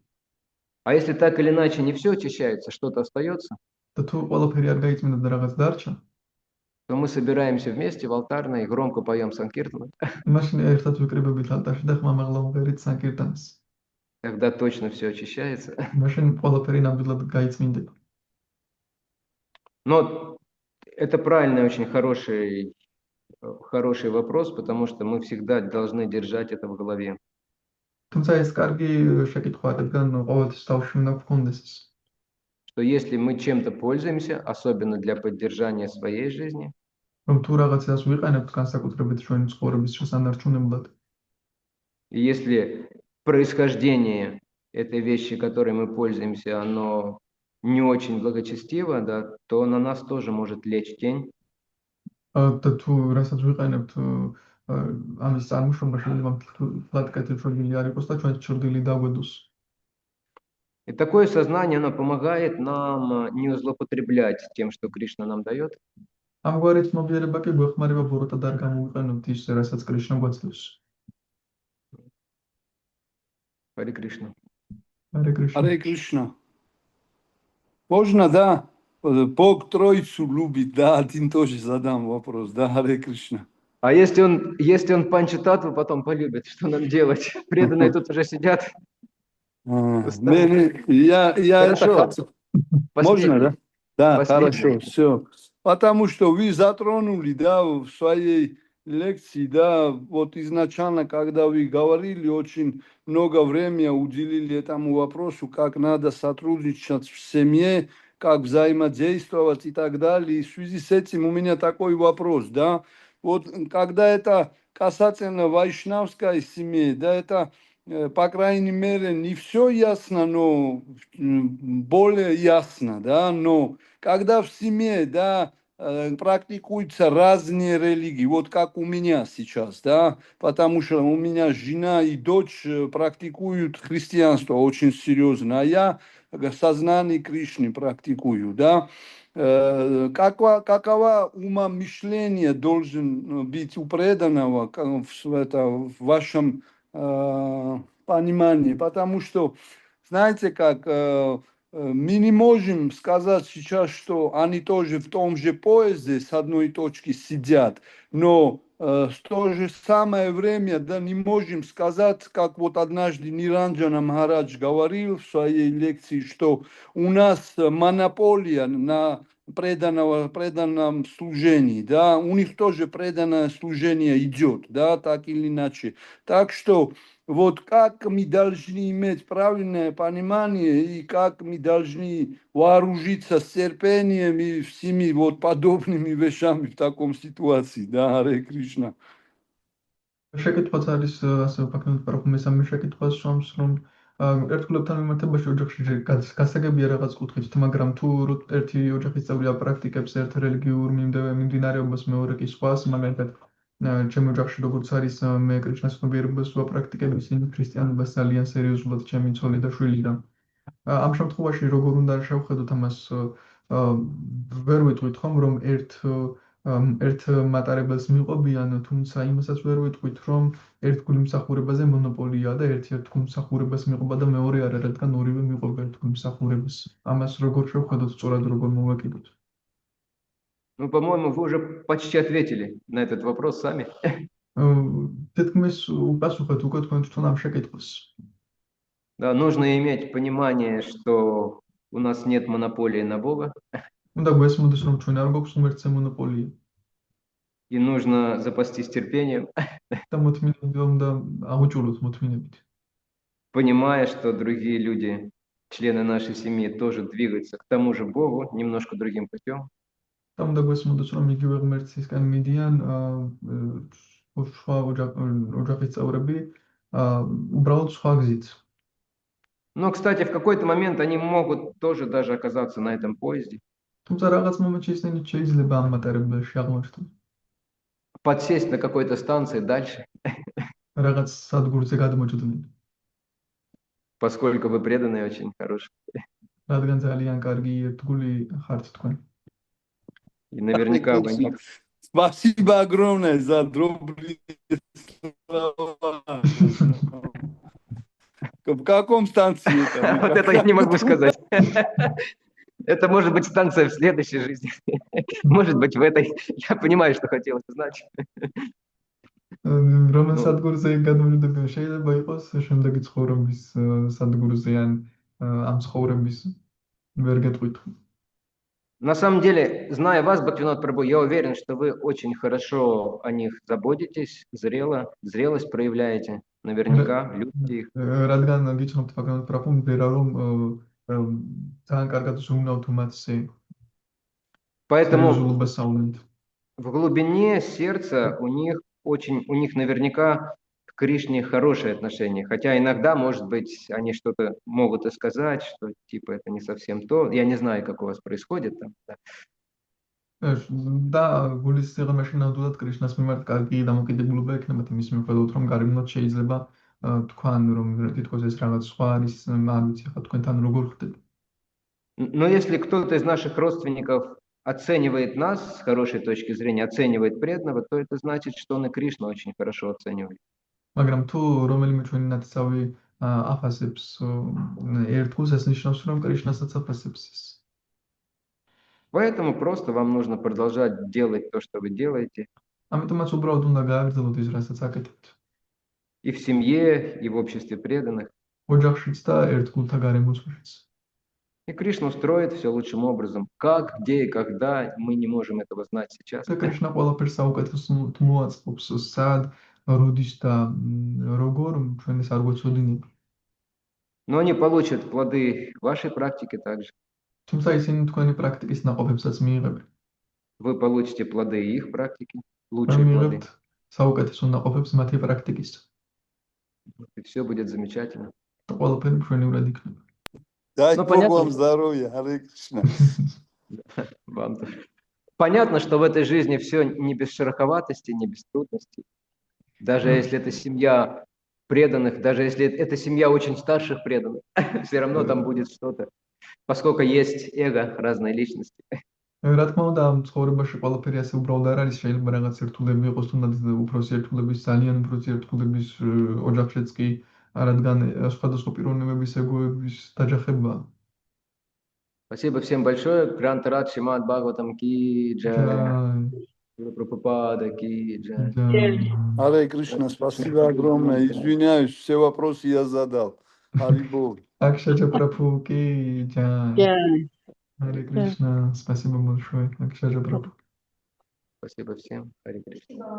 А если так или иначе не все очищается, что-то остается, და თუ ყველაფერი არ გაიწმინდა და რაღაც дარჩა, то мы собираемся вместе в алтарной и громко поем Санкиртану. მაშინ ერთად ვიკრიბებით ალტარში და ხმამაღლა ვღერით სანკირტანს. Тогда точно все очищается. მაშინ ყველაფერი ნამდვილად გაიწმინდება. Но это правильный, очень хороший вопрос, потому что мы всегда должны держать это в голове. თუმცა ეს კარგი შეკითხვაა, რადგან ყოველთვის თავში უნდა გქონდეს ეს. Что если мы чем-то пользуемся, особенно для поддержания своей жизни, რომ თუ რაღაცას ვიყენებთ განსაკუთრებით ჩვენი ცხოვრების შესანარჩუნებლად, и если происхождение этой вещи, которой мы пользуемся, оно не очень благочестиво, да, то на нас тоже может лечь тень. და თუ რასაც ვიყენებთ ამის წარმოშობა შეიძლება მთლად კეთილშობილი არ იყოს და ჩვენ ჩრდილი დაგვედოს. И такое сознание, оно помогает нам не злоупотреблять тем, что Кришна нам дает, ამგვარი ცნობიერება კი გვეხმარება ბოროტად არ გამოვიყენოთ ის, რასაც კრიშნა გვაძლევს. Харе Кришна. Харе Кришна. Харе Кришна. Можно, да? Бог Троицу любит, да, один тоже задам вопрос, да, Харе Кришна. А если он Панчататтву потом полюбит, что нам делать? Преданные тут уже сидят. Я Хорошо. это... Можно, да? Да, Последний. хорошо, все. Потому что вы затронули, да, в своей лекции, да, вот изначально, когда вы говорили, очень много времени уделили этому вопросу, как надо сотрудничать в семье, как взаимодействовать и так далее. И в связи с этим у меня такой вопрос, да, вот когда это касательно вайшнавской семьи, да, это, по крайней мере, не все ясно, но более ясно, да, но когда в семье, да, практикуются разные религии, вот как у меня сейчас, да, потому что у меня жена и дочь практикуют христианство очень серьезно, а я сознание Кришны практикую, да. Какова умомышление должен быть у преданного в вашем понимании, потому что, знаете, как мы не можем сказать сейчас, что они тоже в том же поезде с одной точки сидят, но в то же самое время, да, не можем сказать, как вот однажды Ниранджана Махарадж говорил в своей лекции, что у нас монополия на преданном служении, да, у них тоже преданное служение идет, да, так или иначе. Так что вот как мы должны иметь правильное понимание и как мы должны вооружиться с терпением и всеми вот подобными вещами в таком ситуации, да, Харе Кришна. შეკითხვაც არის ასე ვფიქრობ, რომ მესამე შეკითხვას შრომს, რომ ერთგულებთან მიმართებაში ოჯახში გასაგებია რაღაც კუთხით, მაგრამ თუ ერთი ოჯახის წევრი აპრაქტიკებს ერთ რელიგიურ მიმდინარეობას, მეორე კი სხვას, მაგალითად ჩემი ოჯახში როგორც არის მე კრიშნას ცნობიერებას ვაპრაქტიკებ, ისინი ქრისტიანობას ძალიან სერიოზულად ჩემი ცოლი და შვილი და ამ შემთხვევაში როგორ უნდა შევხედოთ ამას ვერ ვიტყვით ხომ რომ ერთ მატარებელს მიყვებიან, თუმცა იმასაც ვერ ვიტყვით რომ ერთ გულიმსახურებაზე მონოპოლიაა და ერთ გულიმსახურებას მიყვება და მეორე არა, რადგან ორივე მიყვება ერთ გულიმსახურებას. ამას როგორ შევხედოთ, სწორად როგორ მოვაკიდოთ? Ну, по-моему, вы уже почти ответили на этот вопрос сами. თითქმის უპასუხეთ უკვე თქვენ თვითონ ამ შეკითხვას. Да, нужно иметь понимание, что у нас нет монополии на Бога, უნდა გვესმოდეს რომ ჩვენ არ გვაქვს ღმერთზე მონოპოლია и нужно запастись терпением, და მოთმინება უნდა აღუჭუროთ მოთმინებით. понимая, что другие люди, члены нашей семьи, тоже двигаются к тому же Богу, немножко другим путем. და უნდა გვესმოდეს რომ იგივე ღმერთისგან მიდიან სხვა ოჯახის წევრები უბრალოდ სხვა გზით. Но, кстати, в какой-то момент они могут тоже даже оказаться на этом поезде, თუმცა რაღაც მომენტში ისინი შეიძლება ამ მატარებელში აღმოჩნდნენ. подсесть на какой-то станции дальше, რაღაც სადგურზე გადმოჭდნენ. поскольку вы преданные очень хорошие. რადგან ძალიან კარგი ერთგული ხართ თქვენ. И наверняка вы Спасибо огромное за добрые слова. В каком станции это? Вот это я не могу сказать. Это может быть станция в следующей жизни. Может быть в этой. Я понимаю, что хотелось узнать. რომელ სადგურზე გადმოვიდებიან შეიძლება იყოს შემდეგი ცხოვრების სადგურზე ან ამ ცხოვრების ვერ გეტყვით. На самом деле, зная вас, Бхактивинод Прабху, я уверен, что вы очень хорошо о них заботитесь, зрелость проявляете. Наверняка любите их. რადგან გიჩნობთ ბაგრამოთ პრაფუ მბერა რომ ძალიან კარგად ზრუნავთ უმათზე Поэтому ზულუბასავლენთ. в глубине сердца у них наверняка к Кришне хорошие отношения. Хотя иногда, может быть, они что-то могут и сказать, что типа это не совсем то. Я не знаю, как у вас происходит там. Да. და გულის სიღრმეში ნამდვილად კრიშნას მიმართ კარგი დამოკიდებულება ექნებათ იმის მიხედვით რომ გარემონოთ შეიძლება თქვან რომ თითქოს ეს რაღაც სხვა არის არ ვიცი ხა თქვენთან როგორ ხდება. Но если кто-то из наших родственников оценивает нас с хорошей точки зрения, оценивает преданного, то это значит, что он и Кришну очень хорошо оценивает. მაგრამ თუ რომელიმე ჩვენი ნათესავი აფასებს ერთგულს ეს ნიშნავს რომ კრიშნასაც აფასებს ეს. Поэтому просто вам нужно продолжать делать то, что вы делаете. ამიტომაც უბრალოდ უნდა გააგრძელოთ ის რასაც აკეთებთ. И в семье, и в обществе преданных. ოჯახშიც და ერთგულთა გარემოცვაშიც. И Кришна устроит все лучшим образом. Как, где и когда, мы не можем этого знать сейчас. და კრიშნა ყველაფერს საუკეთესოდ მოაწყობს სად, როდის და როგორ ჩვენ ეს არ გვეცოდინება. Но они получат плоды вашей практики также. თუმცა ისინი თქვენი პრაქტიკის ნაყოფებსაც მიიღებენ. Вы получите плоды их практики, ჩვენ лучшие плоды. მიიღებთ საუკეთესო ნაყოფებს მათი პრაქტიკის. И все будет замечательно. და ყველაფერი მშვენივრად იქნება. Дай Ну, Бог понятно. вам здоровья, Харе Кришна. Вам тоже. Понятно, что в этой жизни все не без шероховатости, не без трудностей. Даже если это семья преданных, даже если это семья очень старших преданных, все равно там будет что-то, поскольку есть эго разной личности. რა თქმა უნდა ამ ცხოვრებაში ყველაფერი ასე უბრალოდ არ არის შეიძლება რაღაც ერთგულები იყოს თუნდაც უფროსი ერთგულების ძალიან უფროსი ერთგულების ოჯახშიც კი რადგან სხვადასხვა პიროვნებების ეგოების დაჯახებაა. Спасибо всем большое. Грантарат Шримад Бхагаватам ки джай. Прабхупада ки джай. Харе Кришна, спасибо огромное. Извиняюсь, все вопросы я задал. Хари Бог. Акшаджа Прабху ки джай. Харе Кришна, спасибо большое. Акшаджа Прабху. Спасибо всем. Харе Кришна.